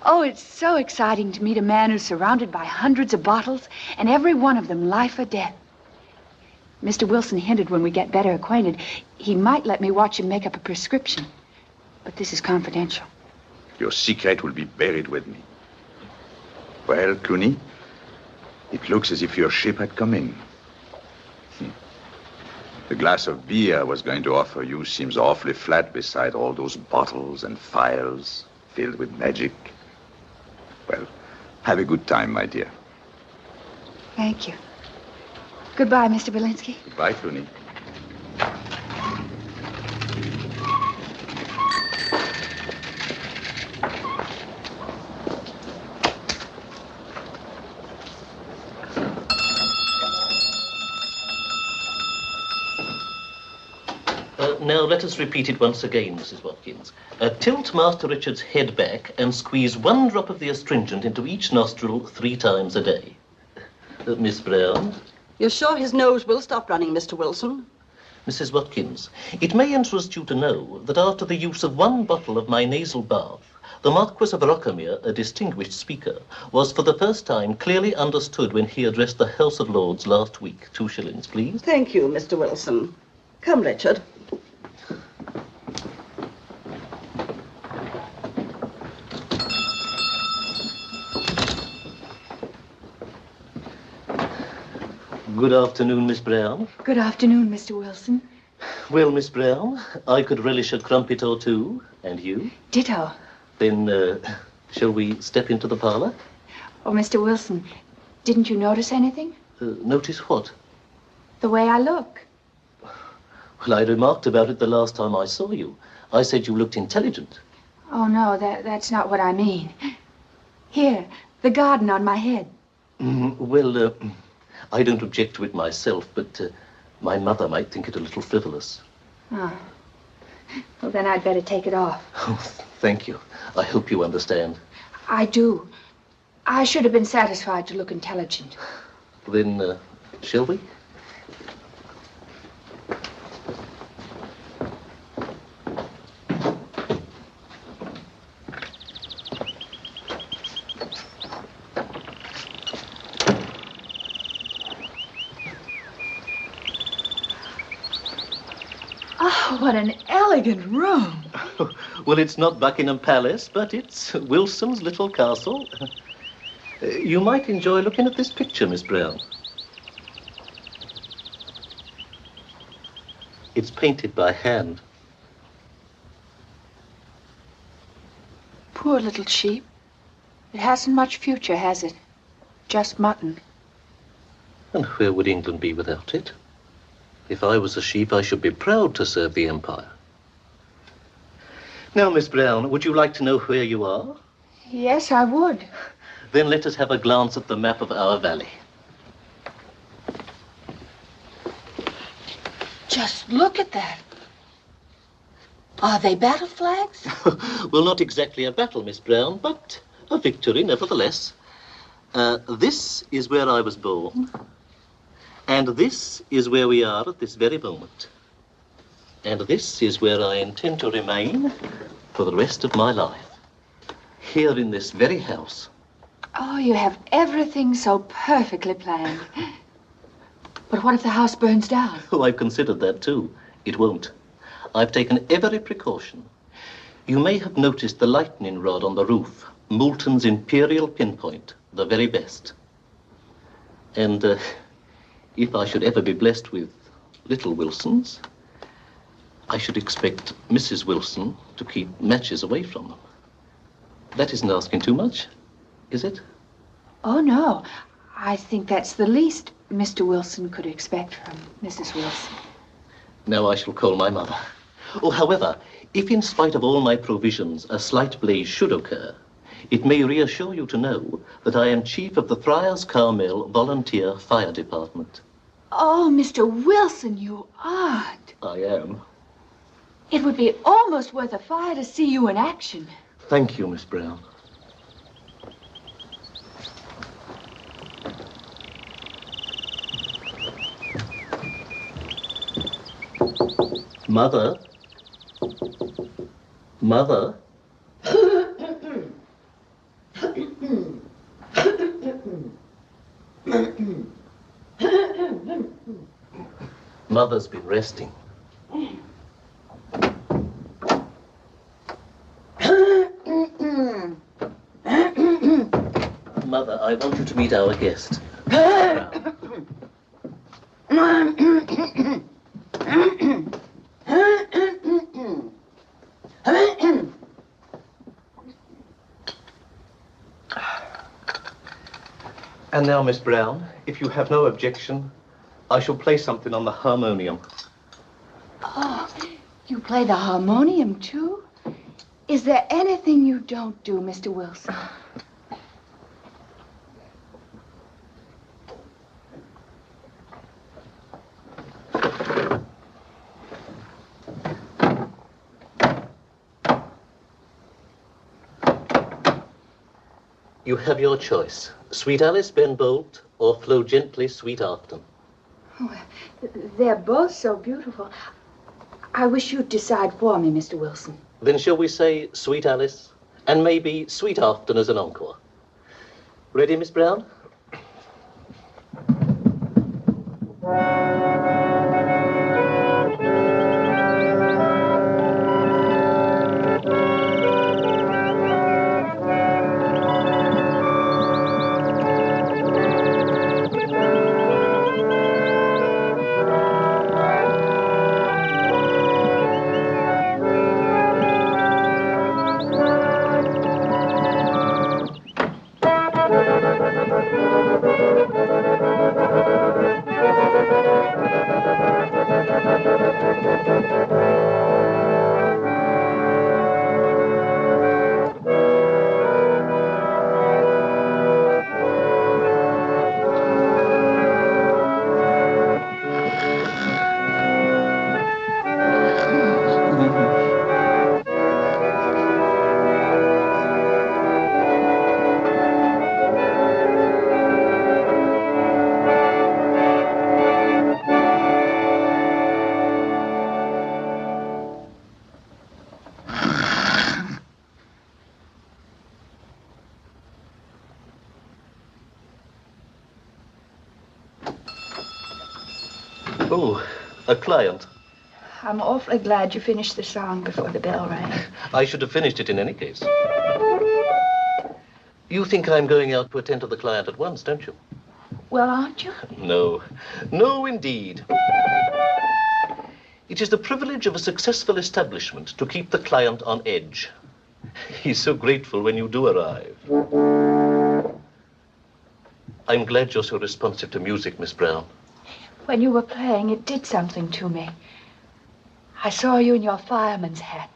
Oh, it's so exciting to meet a man who's surrounded by hundreds of bottles, and every one of them life or death. Mr. Wilson hinted when we get better acquainted, he might let me watch him make up a prescription. But this is confidential. Your secret will be buried with me. Well, Cluny, it looks as if your ship had come in. The glass of beer I was going to offer you seems awfully flat beside all those bottles and phials filled with magic. Well, have a good time, my dear. Thank you. Goodbye, Mr. Belinsky. Goodbye, Cluny. Now, let us repeat it once again, Mrs. Watkins. Tilt Master Richard's head back and squeeze 1 drop of the astringent into each nostril 3 times a day. Miss Brown? You're sure his nose will stop running, Mr. Wilson? Mrs. Watkins, it may interest you to know that after the use of 1 bottle of my nasal bath, the Marquis of Rockamere, a distinguished speaker, was for the first time clearly understood when he addressed the House of Lords last week. 2 shillings, please. Thank you, Mr. Wilson. Come, Richard. Good afternoon, Miss Brown. Good afternoon, Mr. Wilson. Well, Miss Brown, I could relish a crumpet or 2. And you? Ditto. Then, shall we step into the parlor? Oh, Mr. Wilson, didn't you notice anything? Notice what? The way I look. Well, I remarked about it the last time I saw you. I said you looked intelligent. Oh, no, that's not what I mean. Here, the garden on my head. Well, I don't object to it myself, but my mother might think it a little frivolous. Oh. Well, then I'd better take it off. Oh, thank you. I hope you understand. I do. I should have been satisfied to look intelligent. Then, shall we? Oh, what an elegant room. Well, it's not Buckingham Palace, but it's Wilson's little castle. You might enjoy looking at this picture, Miss Brown. It's painted by hand. Poor little sheep. It hasn't much future, has it? Just mutton. And where would England be without it? If I was a sheep, I should be proud to serve the Empire. Now, Miss Brown, would you like to know where you are? Yes, I would. Then let us have a glance at the map of our valley. Just look at that. Are they battle flags? Well, not exactly a battle, Miss Brown, but a victory nevertheless. This is where I was born. And this is where we are at this very moment. And this is where I intend to remain for the rest of my life. Here in this very house. Oh, you have everything so perfectly planned. But what if the house burns down? Oh, I've considered that too. It won't. I've taken every precaution. You may have noticed the lightning rod on the roof. Moulton's Imperial Pinpoint, the very best. And if I should ever be blessed with little Wilsons, I should expect Mrs. Wilson to keep matches away from them. That isn't asking too much, is it? Oh, no. I think that's the least Mr. Wilson could expect from Mrs. Wilson. Now I shall call my mother. Oh, however, if in spite of all my provisions a slight blaze should occur, it may reassure you to know that I am chief of the Friars Carmel Volunteer Fire Department. Oh, Mr. Wilson, you aren't. I am. It would be almost worth a fire to see you in action. Thank you, Miss Brown. Mother? Mother? Mother's been resting. Mother, I want you to meet our guest. And now, Miss Brown, if you have no objection, I shall play something on the harmonium. Oh, you play the harmonium, too? Is there anything you don't do, Mr. Wilson? You have your choice. Sweet Alice, Ben Bolt, or Flow Gently, Sweet Afton. Oh, they're both so beautiful. I wish you'd decide for me, Mr. Wilson. Then shall we say Sweet Alice, and maybe Sweet Afton as an encore? Ready, Miss Brown? Oh, a client. I'm awfully glad you finished the song before the bell rang. I should have finished it in any case. You think I'm going out to attend to the client at once, don't you? Well, aren't you? No. No, indeed. It is the privilege of a successful establishment to keep the client on edge. He's so grateful when you do arrive. I'm glad you're so responsive to music, Miss Brown. When you were playing, it did something to me. I saw you in your fireman's hat,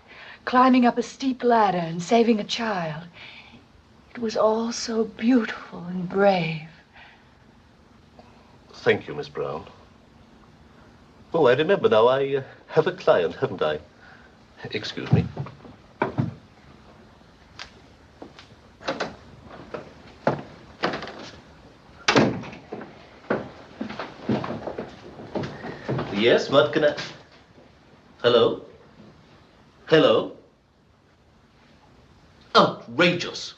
climbing up a steep ladder and saving a child. It was all so beautiful and brave. Thank you, Miss Brown. Oh, I remember now. I have a client, haven't I? Excuse me. Yes, what can I... Hello? Hello? Outrageous.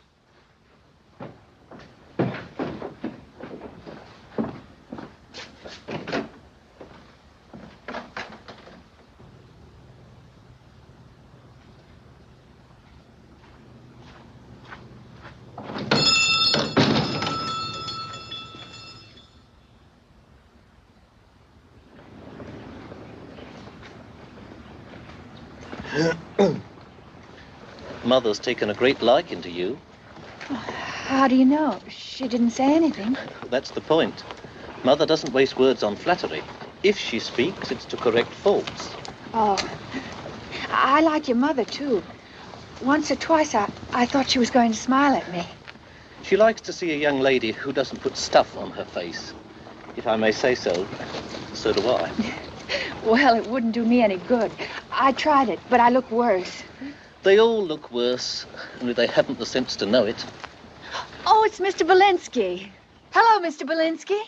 Mother's taken a great liking to you. How do you know? She didn't say anything. That's the point. Mother doesn't waste words on flattery. If she speaks, it's to correct faults. Oh, I like your mother, too. Once or twice, I thought she was going to smile at me. She likes to see a young lady who doesn't put stuff on her face. If I may say so, so do I. Well, it wouldn't do me any good. I tried it, but I look worse. They all look worse, only they haven't the sense to know it. Oh, it's Mr. Belinsky. Hello, Mr. Belinsky.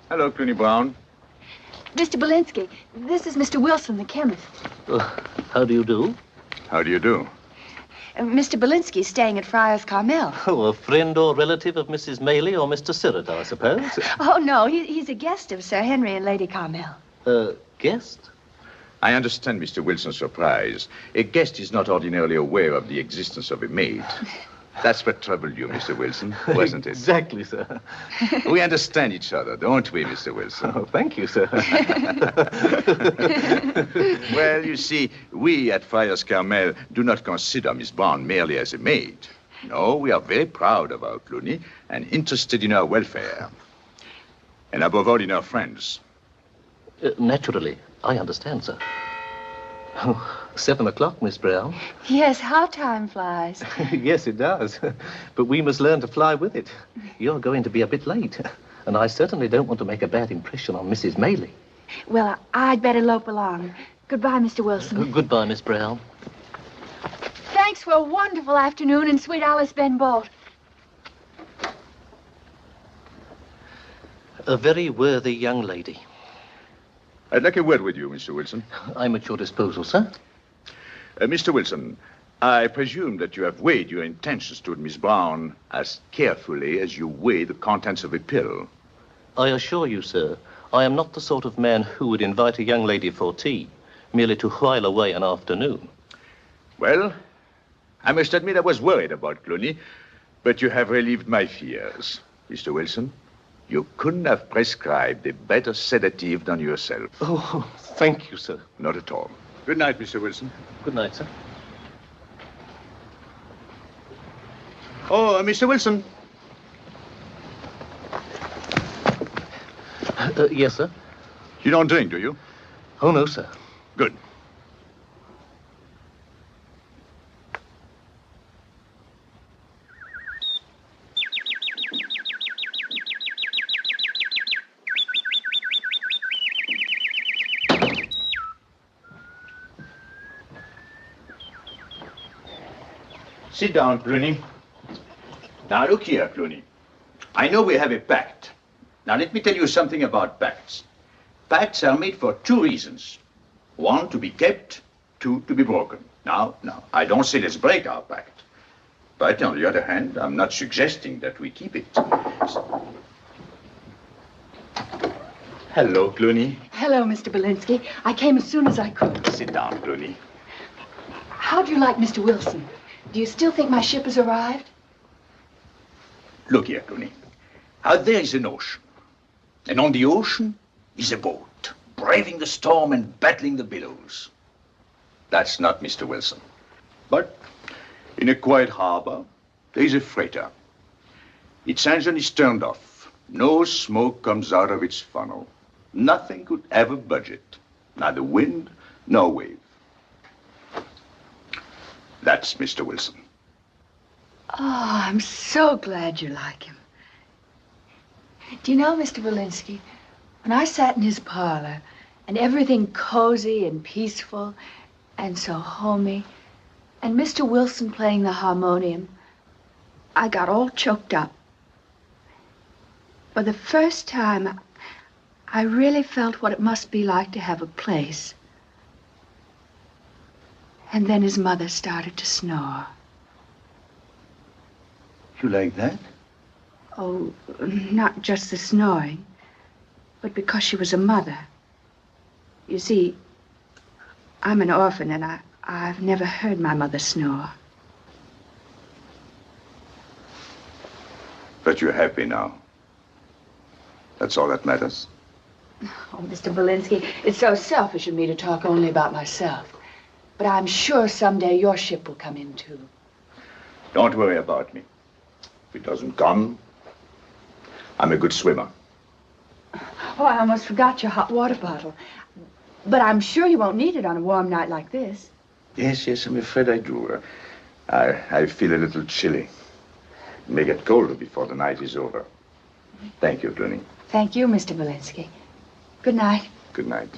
Hello, Cluny Brown. Mr. Belinsky, this is Mr. Wilson, the chemist. How do you do? How do you do? Mr. Belinsky's staying at Friars Carmel. Oh, a friend or relative of Mrs. Maylie or Mr. Sirrett, I suppose. Oh, no, he's a guest of Sir Henry and Lady Carmel. Guest? I understand Mr. Wilson's surprise. A guest is not ordinarily aware of the existence of a maid. That's what troubled you, Mr. Wilson, wasn't it? Exactly, sir. We understand each other, don't we, Mr. Wilson? Oh, thank you, sir. Well, you see, we at Friars Carmel do not consider Miss Brown merely as a maid. No, we are very proud of our Cluny and interested in her welfare. And above all, in her friends. Naturally, I understand, sir. Oh, 7 o'clock, Miss Brown. Yes, how time flies. Yes, it does. But we must learn to fly with it. You're going to be a bit late. And I certainly don't want to make a bad impression on Mrs. Maylie. Well, I'd better lope along. Goodbye, Mr. Wilson. Goodbye, Miss Brown. Thanks for a wonderful afternoon and sweet Alice Ben Bolt. A very worthy young lady. I'd like a word with you, Mr. Wilson. I'm at your disposal, sir. Mr. Wilson, I presume that you have weighed your intentions toward Miss Brown as carefully as you weigh the contents of a pill. I assure you, sir, I am not the sort of man who would invite a young lady for tea, merely to while away an afternoon. Well, I must admit I was worried about Cluny, but you have relieved my fears, Mr. Wilson. You couldn't have prescribed a better sedative than yourself. Oh, thank you, sir. Not at all. Good night, Mr. Wilson. Good night, sir. Oh, Mr. Wilson. Yes, sir. You don't drink, do you? Oh, no, sir. Good. Sit down, Cluny. Now, look here, Cluny. I know we have a pact. Now, let me tell you something about pacts. Pacts are made for 2 reasons. 1, to be kept. 2, to be broken. Now, I don't say let's break our pact. But on the other hand, I'm not suggesting that we keep it. Hello, Cluny. Hello, Mr. Belinsky. I came as soon as I could. Sit down, Cluny. How do you like Mr. Wilson? Do you still think my ship has arrived? Look here, Cluny. Out there is an ocean. And on the ocean is a boat, braving the storm and battling the billows. That's not Mr. Wilson. But in a quiet harbor, there is a freighter. Its engine is turned off. No smoke comes out of its funnel. Nothing could ever budge it. Neither wind nor wave. That's Mr. Wilson. Oh, I'm so glad you like him. Do you know, Mr. Belinsky, when I sat in his parlor and everything cozy and peaceful and so homey, and Mr. Wilson playing the harmonium, I got all choked up. For the first time, I really felt what it must be like to have a place. And then his mother started to snore. You like that? Oh, not just the snoring, but because she was a mother. You see, I'm an orphan, and I've never heard my mother snore. But you're happy now. That's all that matters. Oh, Mr. Belinsky, it's so selfish of me to talk only about myself. But I'm sure someday your ship will come in, too. Don't worry about me. If it doesn't come, I'm a good swimmer. Oh, I almost forgot your hot water bottle. But I'm sure you won't need it on a warm night like this. Yes, I'm afraid I do. I feel a little chilly. It may get colder before the night is over. Thank you, Cluny. Thank you, Mr. Walensky. Good night. Good night.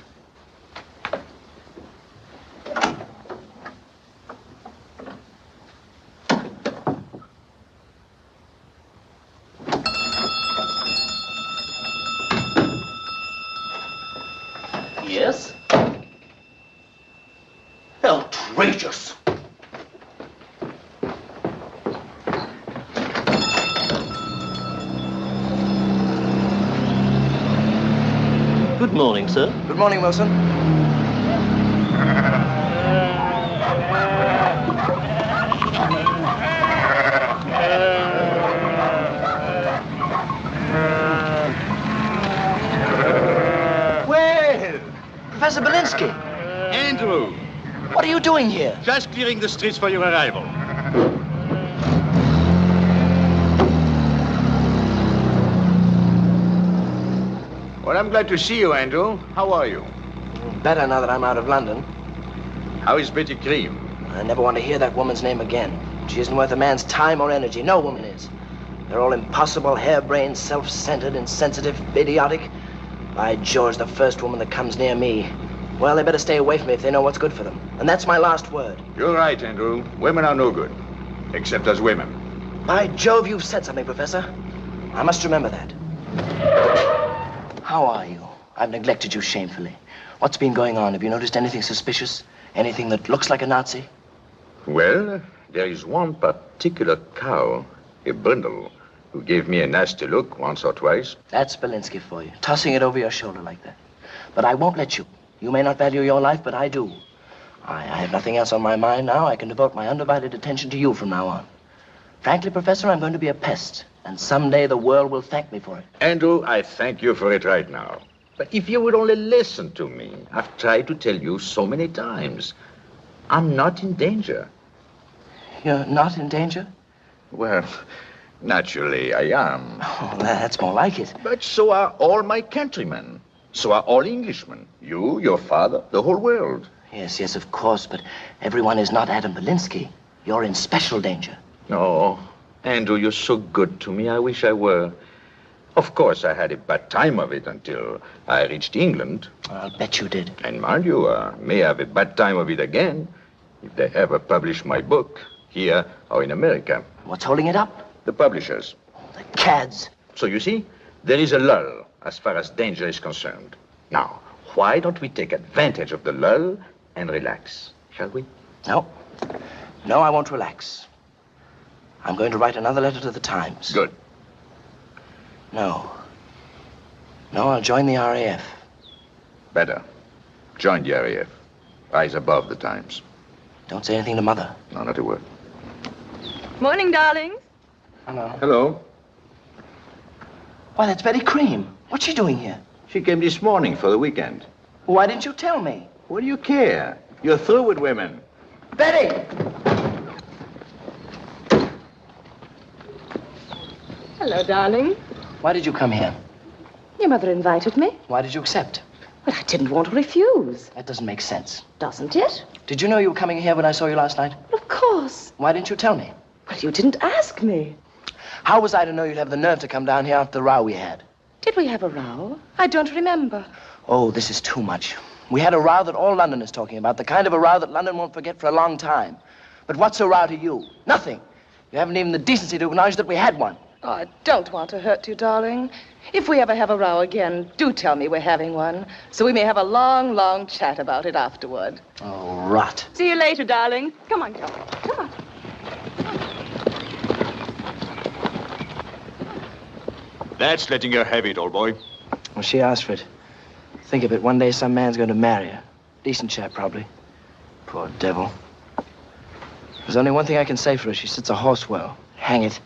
Yes? Outrageous! Good morning, sir. Good morning, Wilson. Well, Professor Belinsky, Andrew, what are you doing here? just clearing the streets for your arrival. Well, I'm glad to see you, Andrew. How are you? Better now that I'm out of London. How is Betty Cream? I never want to hear that woman's name again. She isn't worth a man's time or energy. No woman is. They're all impossible, harebrained, self-centered, insensitive, idiotic. By George, the first woman that comes near me, well, they better stay away from me if they know what's good for them. And that's my last word. You're right, Andrew. Women are no good. Except as women. By Jove, you've said something, Professor. I must remember that. How are you? I've neglected you shamefully. What's been going on? Have you noticed anything suspicious? Anything that looks like a Nazi? Well, there is one particular cow, a brindle, who gave me a nasty look once or twice. That's Belinsky for you, tossing it over your shoulder like that. But I won't let you. You may not value your life, but I do. I have nothing else on my mind now. I can devote my undivided attention to you from now on. Frankly, Professor, I'm going to be a pest. And someday the world will thank me for it. Andrew, I thank you for it right now. But if you would only listen to me, I've tried to tell you so many times. I'm not in danger. You're not in danger? Well, naturally I am. Oh, that's more like it. But so are all my countrymen. So are all Englishmen. You, your father, the whole world. Yes, of course, but everyone is not Adam Belinsky. You're in special danger. No, Andrew, you're so good to me. I wish I were. Of course, I had a bad time of it until I reached England. I'll bet you did. And mind you, may have a bad time of it again if they ever publish my book here or in America. What's holding it up? The publishers. The cads. So you see, there is a lull as far as danger is concerned. Now, why don't we take advantage of the lull and relax, shall we? No, I won't relax. I'm going to write another letter to the Times. Good. No, I'll join the RAF. Better. Join the RAF. Rise above the Times. Don't say anything to Mother. No, not a word. Morning, darlings. Hello. Hello. Why, that's Betty Cream. What's she doing here? She came this morning for the weekend. Why didn't you tell me? What do you care? You're through with women. Betty! Hello, darling. Why did you come here? Your mother invited me. Why did you accept? But I didn't want to refuse. That doesn't make sense. Doesn't it? Did you know you were coming here when I saw you last night? Of course. Why didn't you tell me? Well, you didn't ask me. How was I to know you'd have the nerve to come down here after the row we had? Did we have a row? I don't remember. Oh, this is too much. We had a row that all London is talking about, the kind of a row that London won't forget for a long time. But what's a row to you? Nothing. You haven't even the decency to acknowledge that we had one. Oh, I don't want to hurt you, darling. If we ever have a row again, do tell me we're having one, so we may have a long, long chat about it afterward. Oh, rot. See you later, darling. Come on, Joe. Come on. That's letting her have it, old boy. Well, she asked for it. Think of it, one day some man's going to marry her. Decent chap, probably. Poor devil. There's only one thing I can say for her. She sits a horse well. Hang it.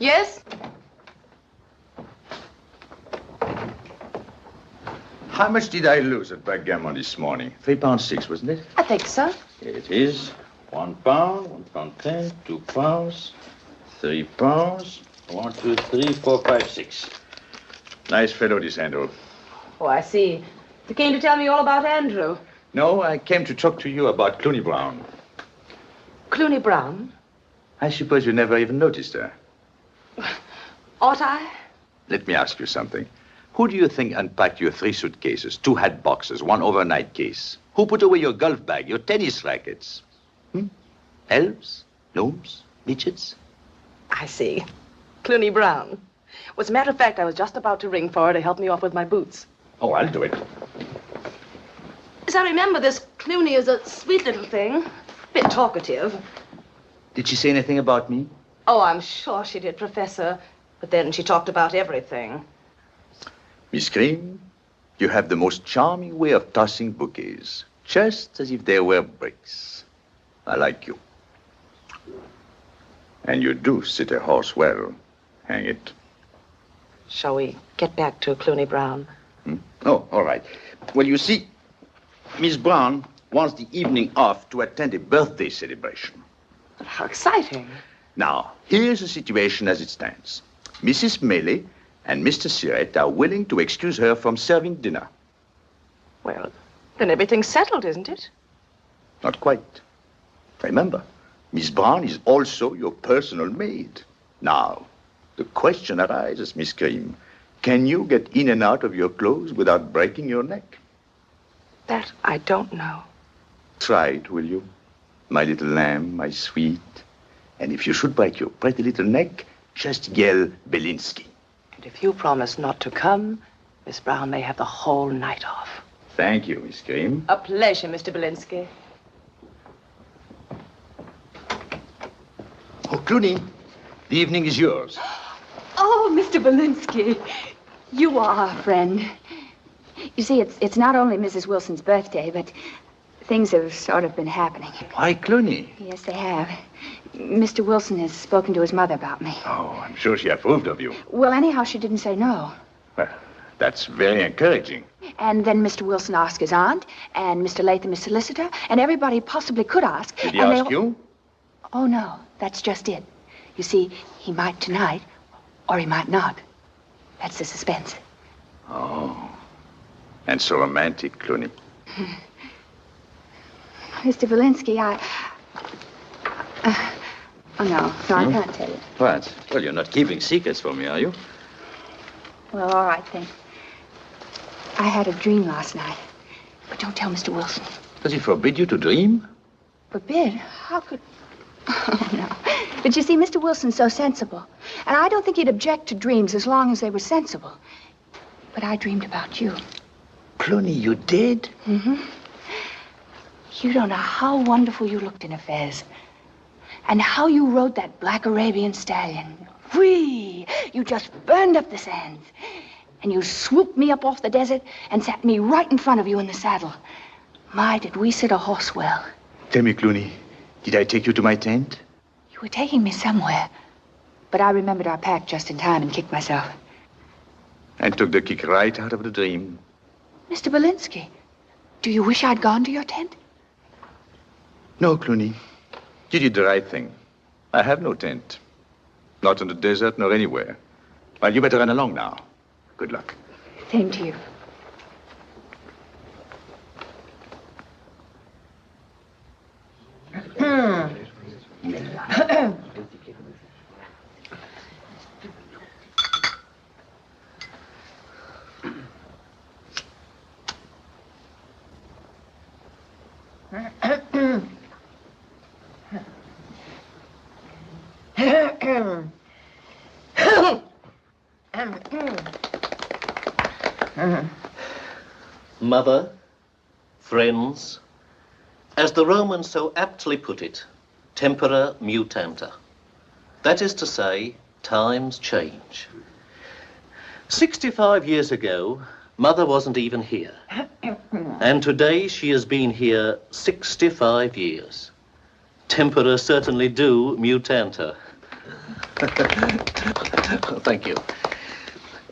Yes? How much did I lose at backgammon this morning? £3.6, wasn't it? I think so. Here it is. £1, £1.10, £2, £3. 1, 2, 3, 4, 5, 6. Nice fellow, this Andrew. Oh, I see. You came to tell me all about Andrew. No, I came to talk to you about Cluny Brown. Cluny Brown? I suppose you never even noticed her. Ought I? Let me ask you something. Who do you think unpacked your 3 suitcases, 2 hat boxes, 1 overnight case? Who put away your golf bag, your tennis rackets? Elves? Gnomes? Midgets? I see. Cluny Brown. Well, as a matter of fact, I was just about to ring for her to help me off with my boots. Oh, I'll do it. As I remember, this Cluny is a sweet little thing. Bit talkative. Did she say anything about me? Oh, I'm sure she did, Professor. But then she talked about everything. Miss Green, you have the most charming way of tossing bouquets, just as if they were bricks. I like you. And you do sit a horse well. Hang it. Shall we get back to Cluny Brown? Oh, all right. Well, you see, Miss Brown wants the evening off to attend a birthday celebration. How exciting. Now, here's the situation as it stands. Mrs. Mailey and Mr. Surratt are willing to excuse her from serving dinner. Well, then everything's settled, isn't it? Not quite. Remember, Miss Brown is also your personal maid. Now, the question arises, Miss Cream. Can you get in and out of your clothes without breaking your neck? That I don't know. Try it, will you? My little lamb, my sweet. And if you should break your pretty little neck, just yell Belinsky. And if you promise not to come, Miss Brown may have the whole night off. Thank you, Miss Cream. A pleasure, Mr. Belinsky. Oh, Cluny, the evening is yours. Oh, Mr. Belinsky, you are a friend. You see, it's not only Mrs. Wilson's birthday, but things have sort of been happening. Why, Cluny? Yes, they have. Mr. Wilson has spoken to his mother about me. Oh, I'm sure she approved of you. Well, anyhow, she didn't say no. Well, that's very encouraging. And then Mr. Wilson asked his aunt, and Mr. Latham, his solicitor, and everybody possibly could ask. Did he and ask you? Oh, no, that's just it. You see, he might tonight, or he might not. That's the suspense. Oh, and so romantic, Cluny. Mr. Belinsky, oh, no, I can't tell you. What? Well, you're not keeping secrets from me, are you? Well, all right, then. I had a dream last night. But don't tell Mr. Wilson. Does he forbid you to dream? Forbid? How could... Oh, no. But you see, Mr. Wilson's so sensible. And I don't think he'd object to dreams as long as they were sensible. But I dreamed about you. Cluny, you did? Mm-hmm. You don't know how wonderful you looked in a fez. And how you rode that black Arabian stallion. Whee! You just burned up the sands. And you swooped me up off the desert and sat me right in front of you in the saddle. My, did we sit a horse well. Tell me, Cluny, did I take you to my tent? You were taking me somewhere. But I remembered our pack just in time and kicked myself. And took the kick right out of the dream. Mr. Belinsky, do you wish I'd gone to your tent? No, Cluny. You did the right thing. I have no tent. Not in the desert, nor anywhere. Well, you better run along now. Good luck. Same to you. Mother, friends, as the Romans so aptly put it, tempora mutanta. That is to say, times change. 65 years ago, Mother wasn't even here. And today she has been here 65 years. Tempora certainly do mutanta. Thank you.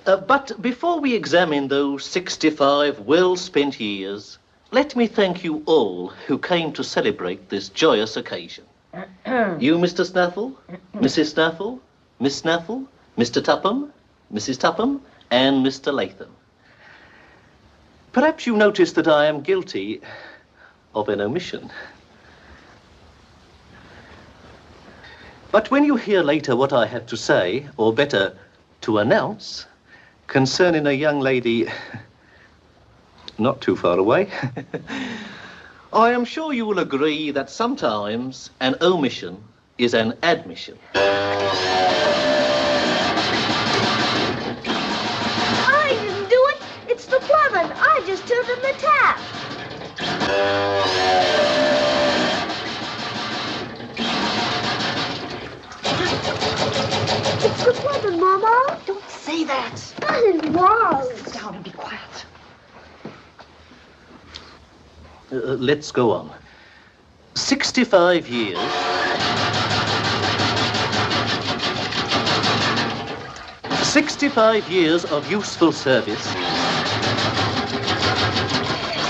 But before we examine those 65 well-spent years, let me thank you all who came to celebrate this joyous occasion. You, Mr. Snaffle, Mrs. Snaffle, Miss Snaffle, Mr. Tupham, Mrs. Tupham, and Mr. Latham. Perhaps you noticed that I am guilty of an omission. But when you hear later what I have to say, or better, to announce, concerning a young lady not too far away, I am sure you will agree that sometimes an omission is an admission. I didn't do it. It's the plumbing. I just turned on the tap. It's the plumbing, Mama. Don't say that. But it was. Sit down and be quiet. Let's go on. 65 years. "65 years of useful service."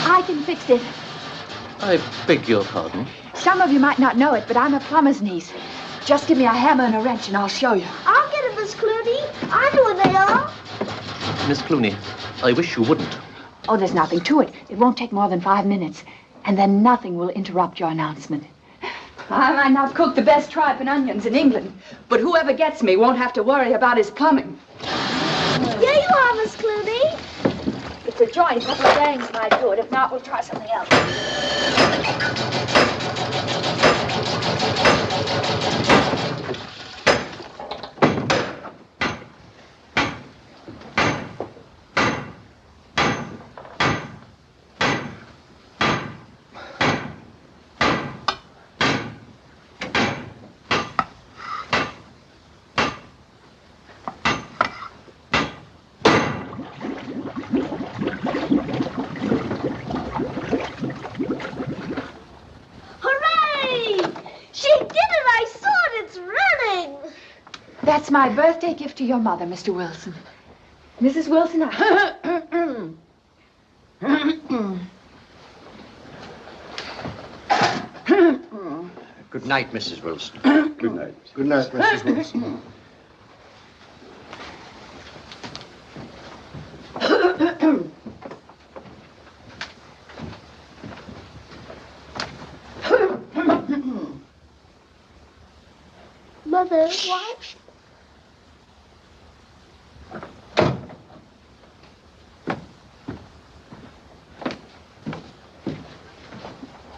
I can fix it. I beg your pardon. Some of you might not know it, but I'm a plumber's niece. Just give me a hammer and a wrench and I'll show you. I'll get it, Miss Cluny. I know where they are. Miss Cluny, I wish you wouldn't. Oh, there's nothing to it. It won't take more than 5 minutes. And then nothing will interrupt your announcement. I might not cook the best tripe and onions in England, but whoever gets me won't have to worry about his plumbing. Here you are, Miss Cluny. It's a joint. A couple of bangs might do it. If not, we'll try something else. That's my birthday gift to your mother, Mr. Wilson. Mrs. Wilson, Good night, Mrs. Wilson. Good night. Good night, Mrs. Wilson. Mother, what?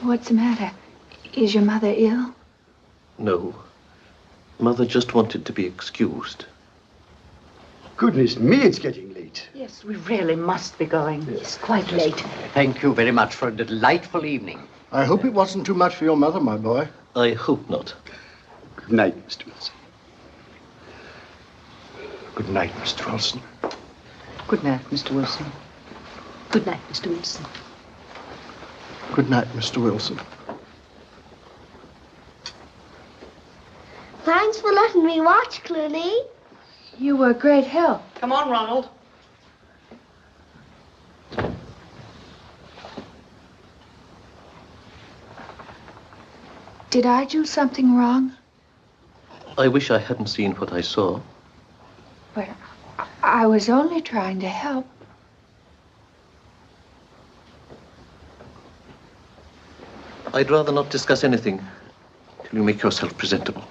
What's the matter? Is your mother ill? No. Mother just wanted to be excused. Goodness me, it's getting late. Yes, we really must be going. It's quite late. Thank you very much for a delightful evening. I hope it wasn't too much for your mother, my boy. I hope not. Good night, Mr. Wilson. Good night, Mr. Wilson. Good night, Mr. Wilson. Good night, Mr. Wilson. Good night, Mr. Wilson. Thanks for letting me watch, Cluny. You were a great help. Come on, Ronald. Did I do something wrong? I wish I hadn't seen what I saw. But I was only trying to help. I'd rather not discuss anything till you make yourself presentable.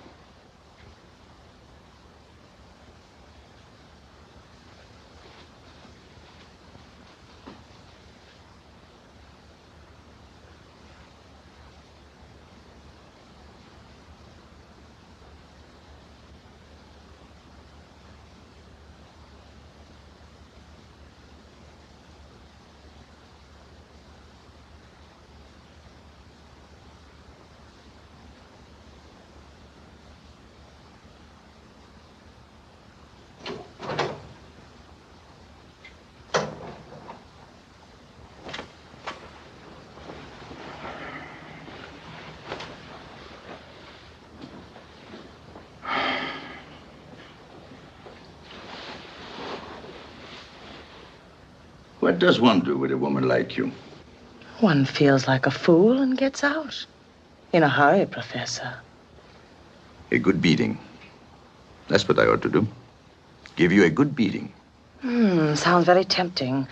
What does one do with a woman like you? One feels like a fool and gets out. In a hurry, Professor. A good beating. That's what I ought to do. Give you a good beating. Sounds very tempting.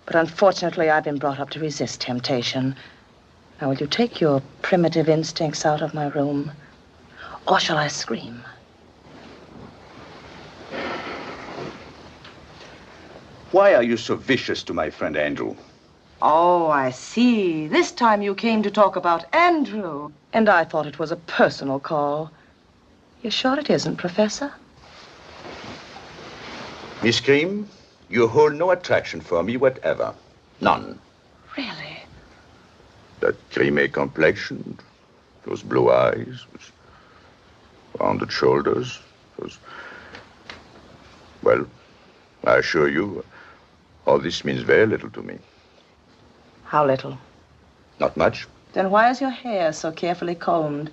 But unfortunately, I've been brought up to resist temptation. Now, will you take your primitive instincts out of my room? Or shall I scream? Why are you so vicious to my friend Andrew? Oh, I see. This time you came to talk about Andrew. And I thought it was a personal call. You're sure it isn't, Professor? Miss Cream, you hold no attraction for me whatever. None. Really? That creamy complexion, those blue eyes, those rounded shoulders, those... Well, I assure you, all this means very little to me. How little? Not much. Then why is your hair so carefully combed?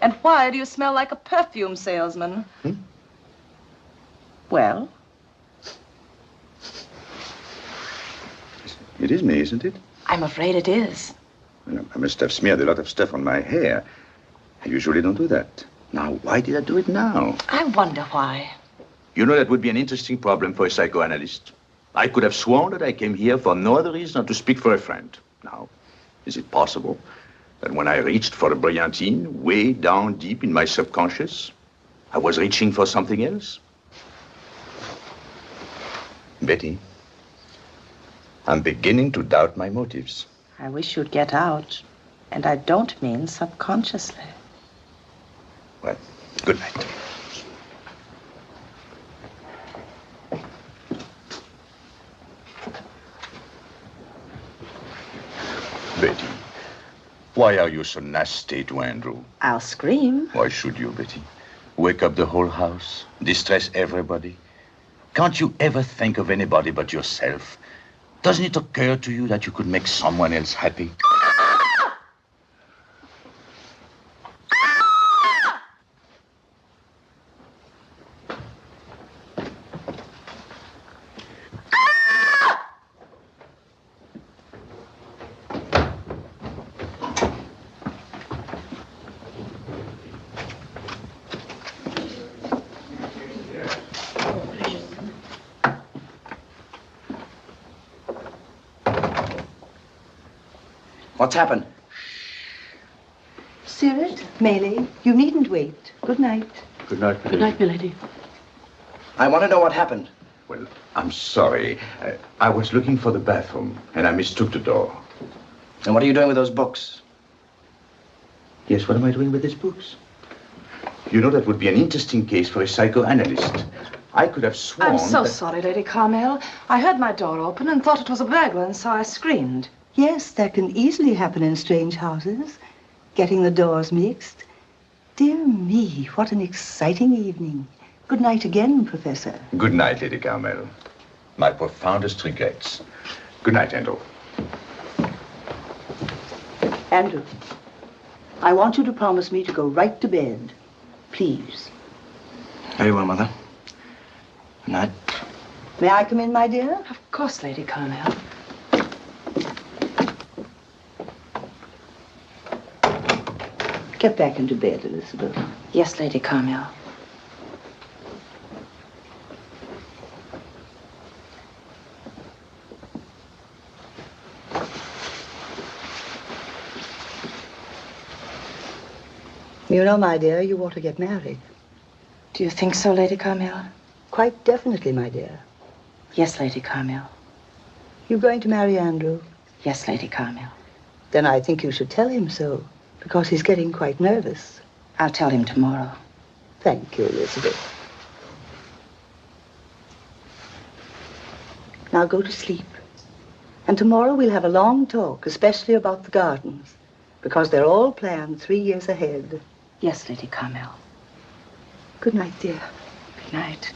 And why do you smell like a perfume salesman? Well? It is me, isn't it? I'm afraid it is. I must have smeared a lot of stuff on my hair. I usually don't do that. Now, why did I do it now? I wonder why. You know, that would be an interesting problem for a psychoanalyst. I could have sworn that I came here for no other reason than to speak for a friend. Now, is it possible that when I reached for the brilliantine, way down deep in my subconscious, I was reaching for something else? Betty, I'm beginning to doubt my motives. I wish you'd get out. And I don't mean subconsciously. Well, good night. Betty, why are you so nasty to Andrew? I'll scream. Why should you, Betty? Wake up the whole house, distress everybody. Can't you ever think of anybody but yourself? Doesn't it occur to you that you could make someone else happy? What's happened? Cyril, Maylie, you needn't wait. Good night. Good night, milady. Good night, milady. I want to know what happened. Well, I'm sorry. I was looking for the bathroom, and I mistook the door. And what are you doing with those books? Yes, what am I doing with these books? You know, that would be an interesting case for a psychoanalyst. I could have sworn I'm so that... sorry, Lady Carmel. I heard my door open and thought it was a burglar, and so I screamed. Yes, that can easily happen in strange houses. Getting the doors mixed. Dear me, what an exciting evening. Good night again, Professor. Good night, Lady Carmel. My profoundest regrets. Good night, Andrew. Andrew, I want you to promise me to go right to bed. Please. Very well, Mother. Good night. May I come in, my dear? Of course, Lady Carmel. Get back into bed, Elizabeth. Yes, Lady Carmel. You know, my dear, you ought to get married. Do you think so, Lady Carmel? Quite definitely, my dear. Yes, Lady Carmel. You going to marry Andrew? Yes, Lady Carmel. Then I think you should tell him so, because he's getting quite nervous. I'll tell him tomorrow. Thank you, Elizabeth. Now go to sleep. And tomorrow we'll have a long talk, especially about the gardens, because they're all planned 3 years ahead. Yes, Lady Carmel. Good night, dear. Good night.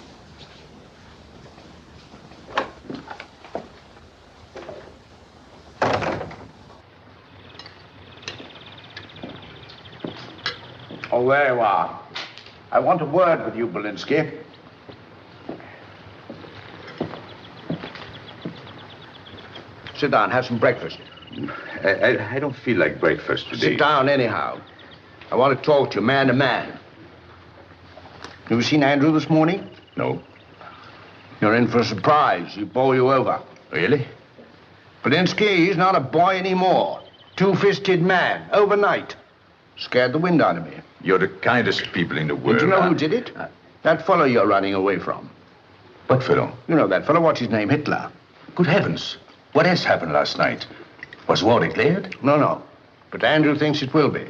Oh, there you are. I want a word with you, Sit down, have some breakfast. I don't feel like breakfast today. Sit down anyhow. I want to talk to you man to man. You seen Andrew this morning? No. You're in for a surprise. He'll bowl you over. Really? Belinsky, he's not a boy anymore. Two-fisted man, overnight. Scared the wind out of me. You're the kindest people in the world. Do you know who did it? That fellow you're running away from. What fellow? You know that fellow, what's his name, Hitler. Good heavens. What else happened last night? Was war declared? No. But Andrew thinks it will be.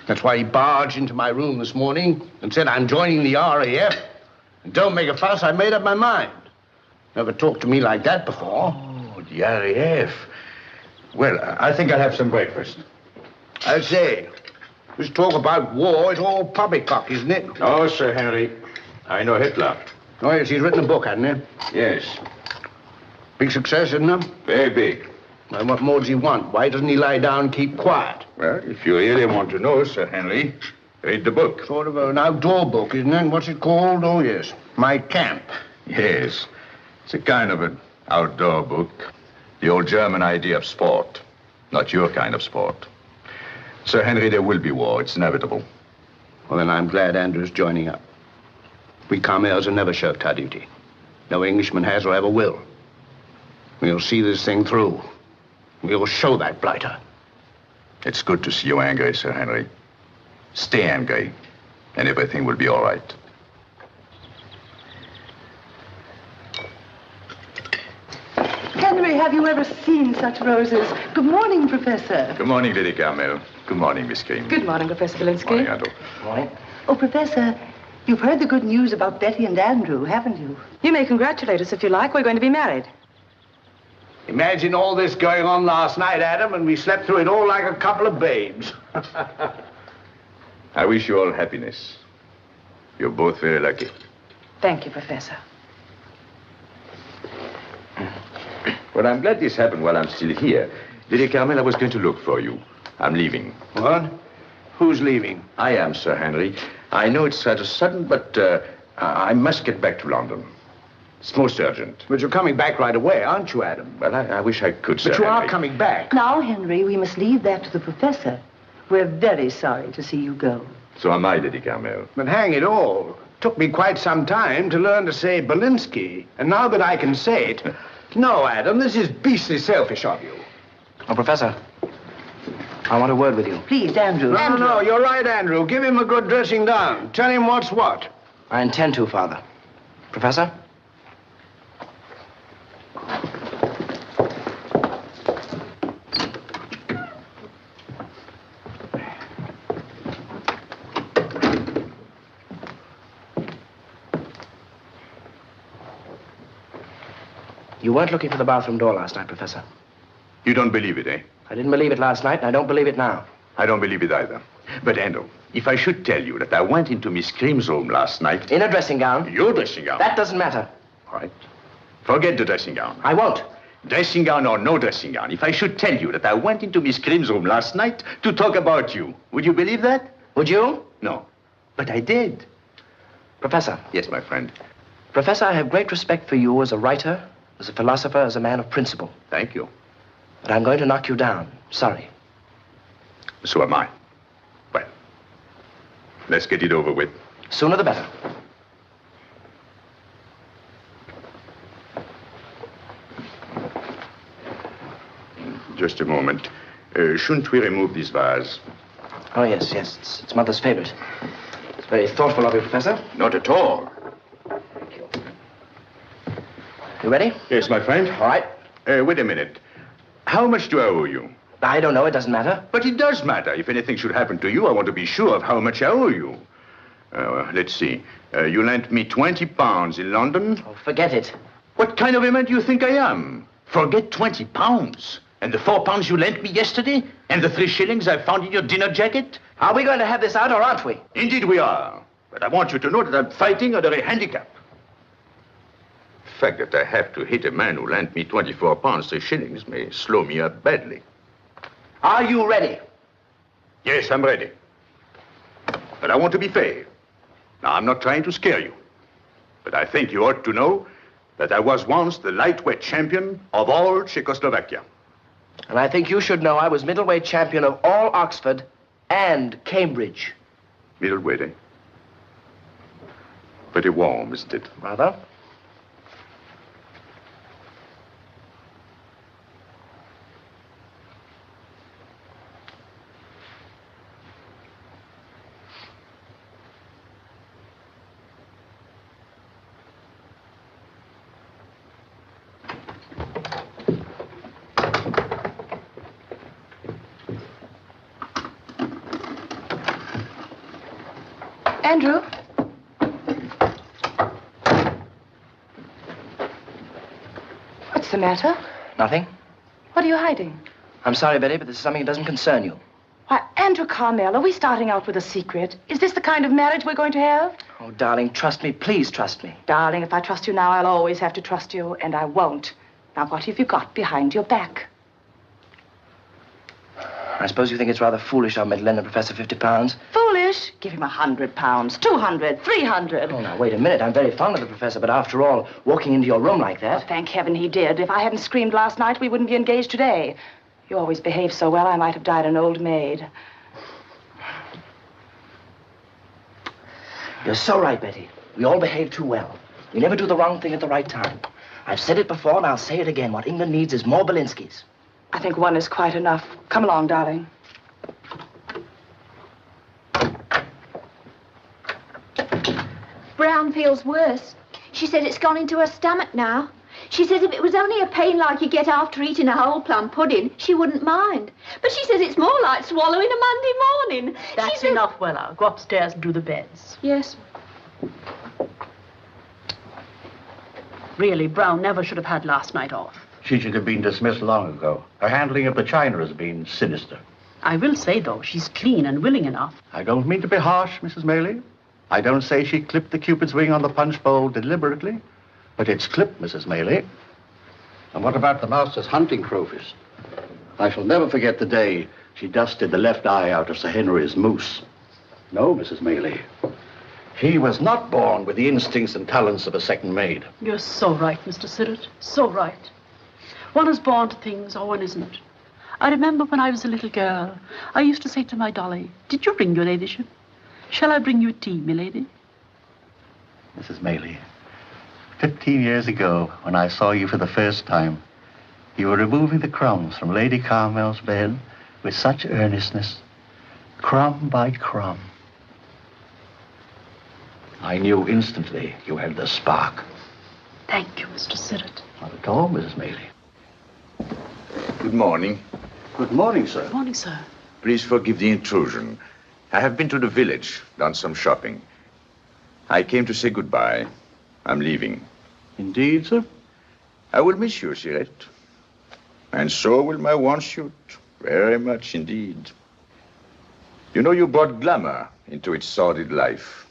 That's why he barged into my room this morning and said, I'm joining the RAF. And don't make a fuss, I made up my mind. Never talked to me like that before. Oh, the RAF. Well, I think I'll have some breakfast. I say, this talk about war is all poppycock, isn't it? No, Sir Henry. I know Hitler. Oh, yes, he's written a book, hasn't he? Yes. Big success, isn't it? Very big. Well, what more does he want? Why doesn't he lie down and keep quiet? Well, if you really want to know, Sir Henry, read the book. Sort of an outdoor book, isn't it? What's it called? Oh, yes. My Camp. Yes. It's a kind of an outdoor book. The old German idea of sport. Not your kind of sport. Sir Henry, there will be war. It's inevitable. Well, then I'm glad Andrew's joining up. We commoners have never shirked our duty. No Englishman has or ever will. We'll see this thing through. We'll show that blighter. It's good to see you angry, Sir Henry. Stay angry, and everything will be all right. Henry, have you ever seen such roses? Good morning, Professor. Good morning, Lady Carmel. Good morning, Miss Green. Good morning, Professor Belinsky. Good morning, Otto. Morning. Oh, Professor, you've heard the good news about Betty and Andrew, haven't you? You may congratulate us if you like. We're going to be married. Imagine all this going on last night, Adam, and we slept through it all like a couple of babes. I wish you all happiness. You're both very lucky. Thank you, Professor. Well, I'm glad this happened while I'm still here. Lady Carmel, I was going to look for you. I'm leaving. What? Who's leaving? I am, Sir Henry. I know it's rather sudden, but I must get back to London. It's most urgent. But you're coming back right away, aren't you, Adam? Well, I wish I could, Sir But you Henry. are coming back. Now, Henry, we must leave that to the Professor. We're very sorry to see you go. So am I, Lady Carmel. But hang it all. Took me quite some time to learn to say Belinsky. And now that I can say it... No, Adam, this is beastly selfish of you. Oh, Professor, I want a word with you. Please, Andrew. No, you're right, Andrew. Give him a good dressing down. Tell him what's what. I intend to, Father. Professor? You weren't looking for the bathroom door last night, Professor. You don't believe it, eh? I didn't believe it last night, and I don't believe it now. I don't believe it either. But, Andrew, if I should tell you that I went into Miss Cream's room last night... In a dressing gown? Your dressing gown? That doesn't matter. All right. Forget the dressing gown. I won't. Dressing gown or no dressing gown, if I should tell you that I went into Miss Cream's room last night to talk about you, would you believe that? Would you? No. But I did. Professor. Yes, my friend. Professor, I have great respect for you as a writer, as a philosopher, as a man of principle. Thank you. But I'm going to knock you down. Sorry. So am I. Well, let's get it over with. Sooner the better. Just a moment. Shouldn't we remove this vase? Oh, yes. It's Mother's favorite. It's very thoughtful of you, Professor. Not at all. You ready? Yes, my friend. All right. Wait a minute. How much do I owe you? I don't know. It doesn't matter. But it does matter. If anything should happen to you, I want to be sure of how much I owe you. Let's see. You lent me 20 pounds in London. Oh, forget it. What kind of a man do you think I am? Forget 20 pounds? And the 4 pounds you lent me yesterday? And the 3 shillings I found in your dinner jacket? Are we going to have this out, or aren't we? Indeed we are. But I want you to know that I'm fighting under a handicap. The fact that I have to hit a man who lent me 24 pounds, 3 shillings, may slow me up badly. Are you ready? Yes, I'm ready. But I want to be fair. Now, I'm not trying to scare you. But I think you ought to know that I was once the lightweight champion of all Czechoslovakia. And I think you should know I was middleweight champion of all Oxford and Cambridge. Middleweight, eh? Pretty warm, isn't it? Rather. Andrew? What's the matter? Nothing. What are you hiding? I'm sorry, Betty, but this is something that doesn't concern you. Why, Andrew Carmel, are we starting out with a secret? Is this the kind of marriage we're going to have? Oh, darling, trust me. Please trust me. Darling, if I trust you now, I'll always have to trust you, and I won't. Now, what have you got behind your back? I suppose you think it's rather foolish of me to lend the professor £50. Foolish? Give him £100, 200, 300. Oh, now, wait a minute. I'm very fond of the professor, but after all, walking into your room like that... Well, thank heaven he did. If I hadn't screamed last night, we wouldn't be engaged today. You always behave so well, I might have died an old maid. You're so right, Betty. We all behave too well. We never do the wrong thing at the right time. I've said it before, and I'll say it again. What England needs is more Belinskys. I think one is quite enough. Come along, darling. Brown feels worse. She said it's gone into her stomach now. She says if it was only a pain like you get after eating a whole plum pudding, she wouldn't mind. But she says it's more like swallowing a Monday morning. That's enough, Wella. Go upstairs and do the beds. Yes. Really, Brown never should have had last night off. She should have been dismissed long ago. Her handling of the china has been sinister. I will say, though, she's clean and willing enough. I don't mean to be harsh, Mrs. Maylie. I don't say she clipped the Cupid's wing on the punch bowl deliberately, but it's clipped, Mrs. Maylie. And what about the master's hunting crowfish? I shall never forget the day she dusted the left eye out of Sir Henry's moose. No, Mrs. Maylie. He was not born with the instincts and talents of a second maid. You're so right, Mr. Sirrett. So right. One is born to things, or one isn't. I remember when I was a little girl, I used to say to my dolly, "Did you ring, your ladyship? Shall I bring you tea, milady?" Mrs. Maylie, 15 years ago, when I saw you for the first time, you were removing the crumbs from Lady Carmel's bed with such earnestness, crumb by crumb. I knew instantly you had the spark. Thank you, Mr. Sirrett. Not at all, Mrs. Maylie. Good morning. Good morning, sir. Good morning, sir. Please forgive the intrusion. I have been to the village, done some shopping. I came to say goodbye. I'm leaving. Indeed, sir? I will miss you, Sirrett. And so will my one suit. Very much indeed. You know, you brought glamour into its sordid life.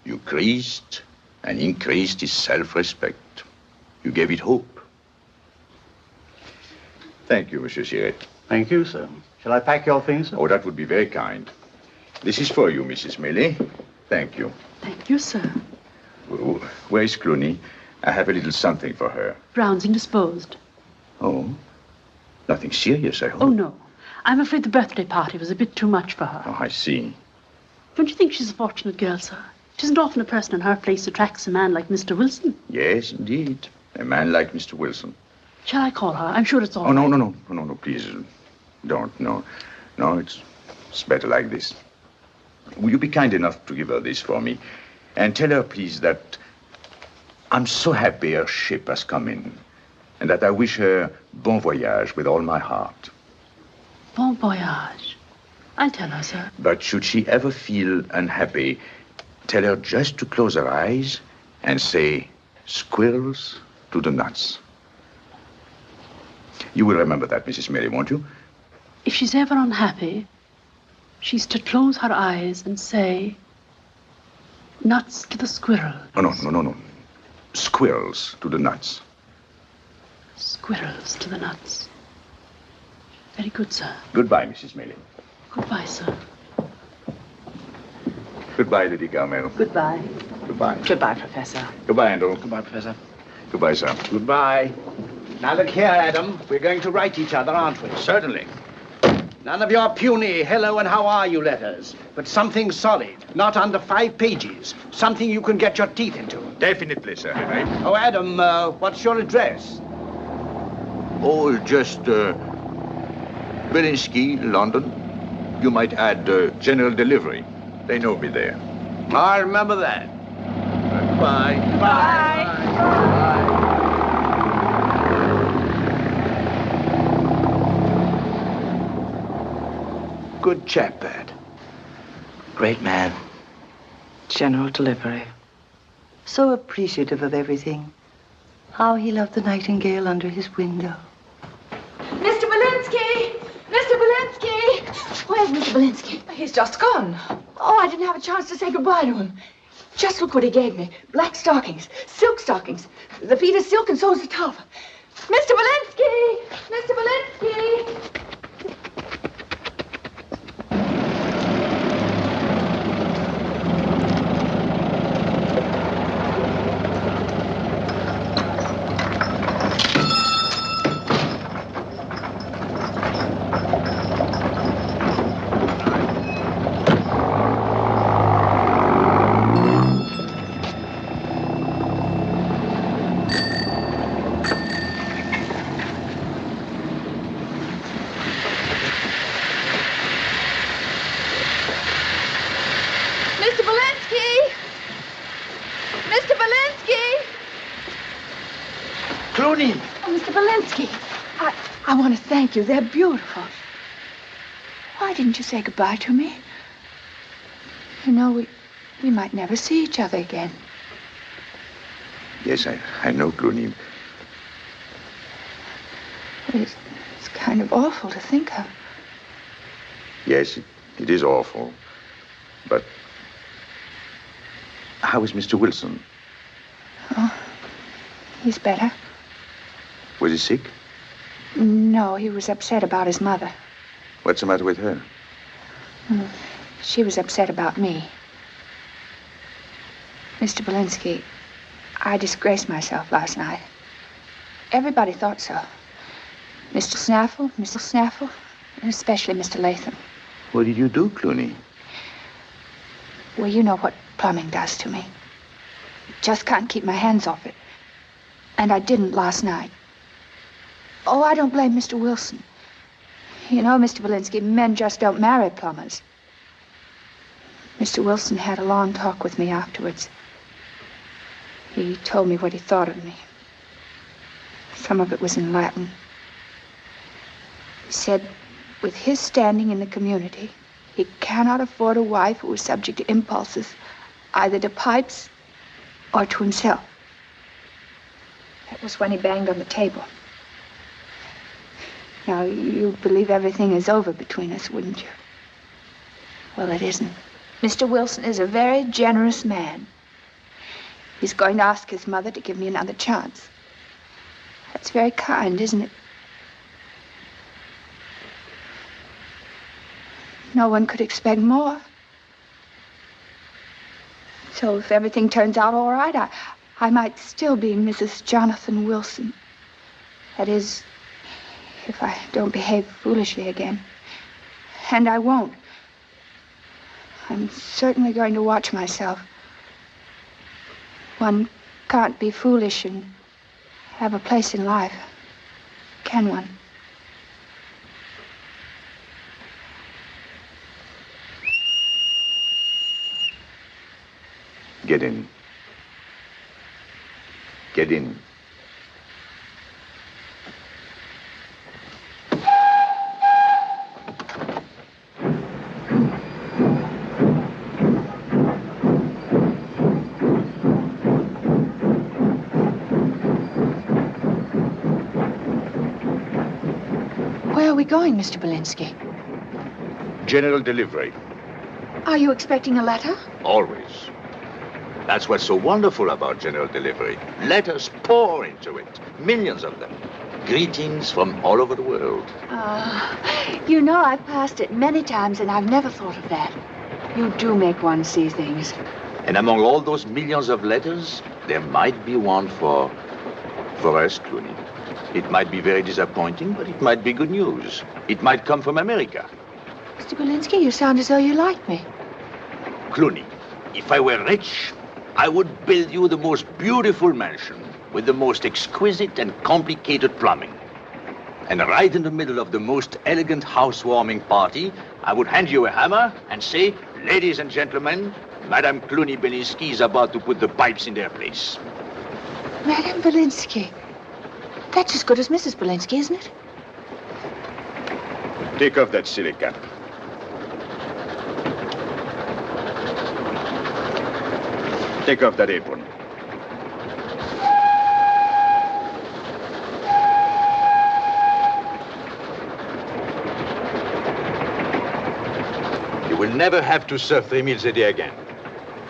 You creased and increased its self-respect. You gave it hope. Thank you, Monsieur Sirrett. Thank you, sir. Shall I pack your things, sir? Oh, that would be very kind. This is for you, Mrs. Maylie. Thank you. Thank you, sir. Where is Cluny? I have a little something for her. Brown's indisposed. Oh? Nothing serious, I hope. Oh, no. I'm afraid the birthday party was a bit too much for her. Oh, I see. Don't you think she's a fortunate girl, sir? It isn't often a person in her place attracts a man like Mr. Wilson. Yes, indeed. A man like Mr. Wilson. Shall I call her? I'm sure it's all right. right. No, please. Don't. No, it's better like this. Will you be kind enough to give her this for me? And tell her, please, that I'm so happy her ship has come in. And that I wish her bon voyage with all my heart. Bon voyage. I'll tell her, sir. But should she ever feel unhappy, tell her just to close her eyes and say, squirrels to the nuts. You will remember that, Mrs. Mary, won't you? If she's ever unhappy, she's to close her eyes and say, nuts to the squirrel. Oh, no. Squirrels to the nuts. Squirrels to the nuts. Very good, sir. Goodbye, Mrs. Maylie. Goodbye, sir. Goodbye, Lady Carmel. Goodbye. Goodbye. Goodbye, Professor. Goodbye, Andrew. Goodbye, Professor. Goodbye, sir. Goodbye. Now look here, Adam. We're going to write each other, aren't we? Certainly. None of your puny hello and how are you letters, but something solid, not under 5 pages. Something you can get your teeth into. Definitely, Sir Henry. Oh, Adam, what's your address? Oh, just Belinsky, London. You might add general delivery. They know me there. I'll remember that. Bye. Bye. Good chap, that. Great man. General delivery. So appreciative of everything. How he loved the nightingale under his window. Mr. Belinsky! Mr. Belinsky! Where's Mr. Belinsky? He's just gone. Oh, I didn't have a chance to say goodbye to him. Just look what he gave me. Black stockings, silk stockings. The feet are silk and so's the top. Mr. Belinsky! Mr. Belinsky! Mr. Belinsky! Mr. Belinsky! Cluny! Oh, Mr. Belinsky, I want to thank you. They're beautiful. Why didn't you say goodbye to me? You know, we might never see each other again. Yes, I know, Cluny. It's kind of awful to think of. Yes, it is awful. But how is Mr. Wilson? Oh, he's better. Was he sick? No, he was upset about his mother. What's the matter with her? She was upset about me. Mr. Belinsky, I disgraced myself last night. Everybody thought so. Mr. Snaffle, Mrs. Snaffle, and especially Mr. Latham. What did you do, Cluny? Well, you know what plumbing does to me. Just can't keep my hands off it. And I didn't last night. Oh, I don't blame Mr. Wilson. You know, Mr. Belinsky, men just don't marry plumbers. Mr. Wilson had a long talk with me afterwards. He told me what he thought of me. Some of it was in Latin. He said, with his standing in the community, he cannot afford a wife who is subject to impulses, either to pipes or to himself. That was when he banged on the table. Now, you'd believe everything is over between us, wouldn't you? Well, it isn't. Mr. Wilson is a very generous man. He's going to ask his mother to give me another chance. That's very kind, isn't it? No one could expect more. So if everything turns out all right, I might still be Mrs. Jonathan Wilson. That is, if I don't behave foolishly again. And I won't. I'm certainly going to watch myself. One can't be foolish and have a place in life, can one? Get in. Get in. Where are we going, Mr. Belinsky? General delivery. Are you expecting a letter? Always. That's what's so wonderful about general delivery. Letters pour into it. Millions of them. Greetings from all over the world. You know, I've passed it many times and I've never thought of that. You do make one see things. And among all those millions of letters, there might be one for For us, Cluny, it might be very disappointing, but it might be good news. It might come from America. Mr. Belinsky, you sound as though you like me. Cluny, if I were rich, I would build you the most beautiful mansion with the most exquisite and complicated plumbing. And right in the middle of the most elegant housewarming party, I would hand you a hammer and say, ladies and gentlemen, Madame Cluny Belinsky is about to put the pipes in their place. Madame Belinsky. That's as good as Mrs. Belinsky, isn't it? Take off that silly cap. Take off that apron. You will never have to serve 3 meals a day again.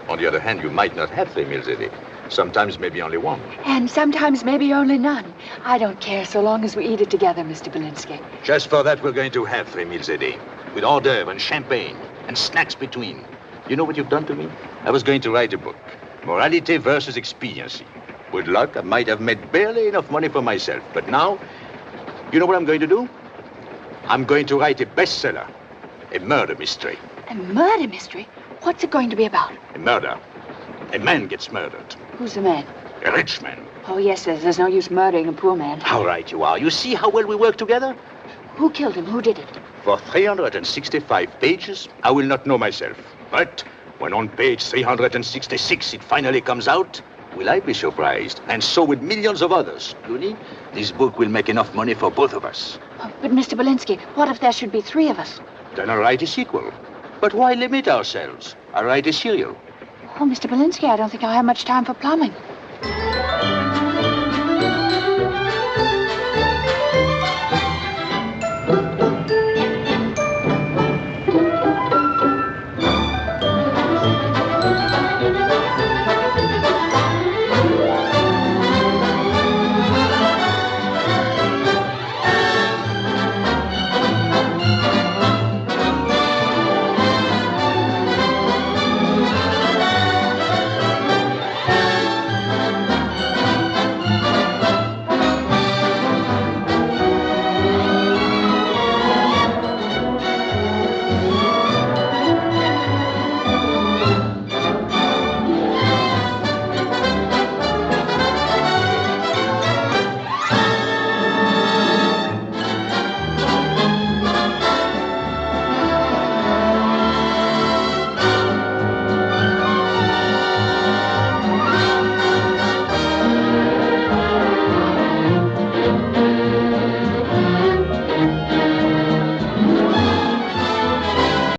On the other hand, you might not have 3 meals a day. Sometimes maybe only one. And sometimes maybe only none. I don't care so long as we eat it together, Mr. Belinsky. Just for that, we're going to have 3 meals a day. With hors d'oeuvre and champagne and snacks between. You know what you've done to me? I was going to write a book. Morality versus expediency. With luck, I might have made barely enough money for myself. But now, you know what I'm going to do? I'm going to write a bestseller. A murder mystery. A murder mystery? What's it going to be about? A murder. A man gets murdered. Who's the man? A rich man. Oh, yes, there's no use murdering a poor man. How right you are. You see how well we work together? Who killed him? Who did it? For 365 pages, I will not know myself. But when on page 366 it finally comes out, will I be surprised? And so will millions of others. Cluny, this book will make enough money for both of us. Oh, but, Mr. Belinsky, what if there should be 3 of us? Then I'll write a sequel. But why limit ourselves? I'll write a serial. Oh, Mr. Belinsky, I don't think I'll have much time for plumbing.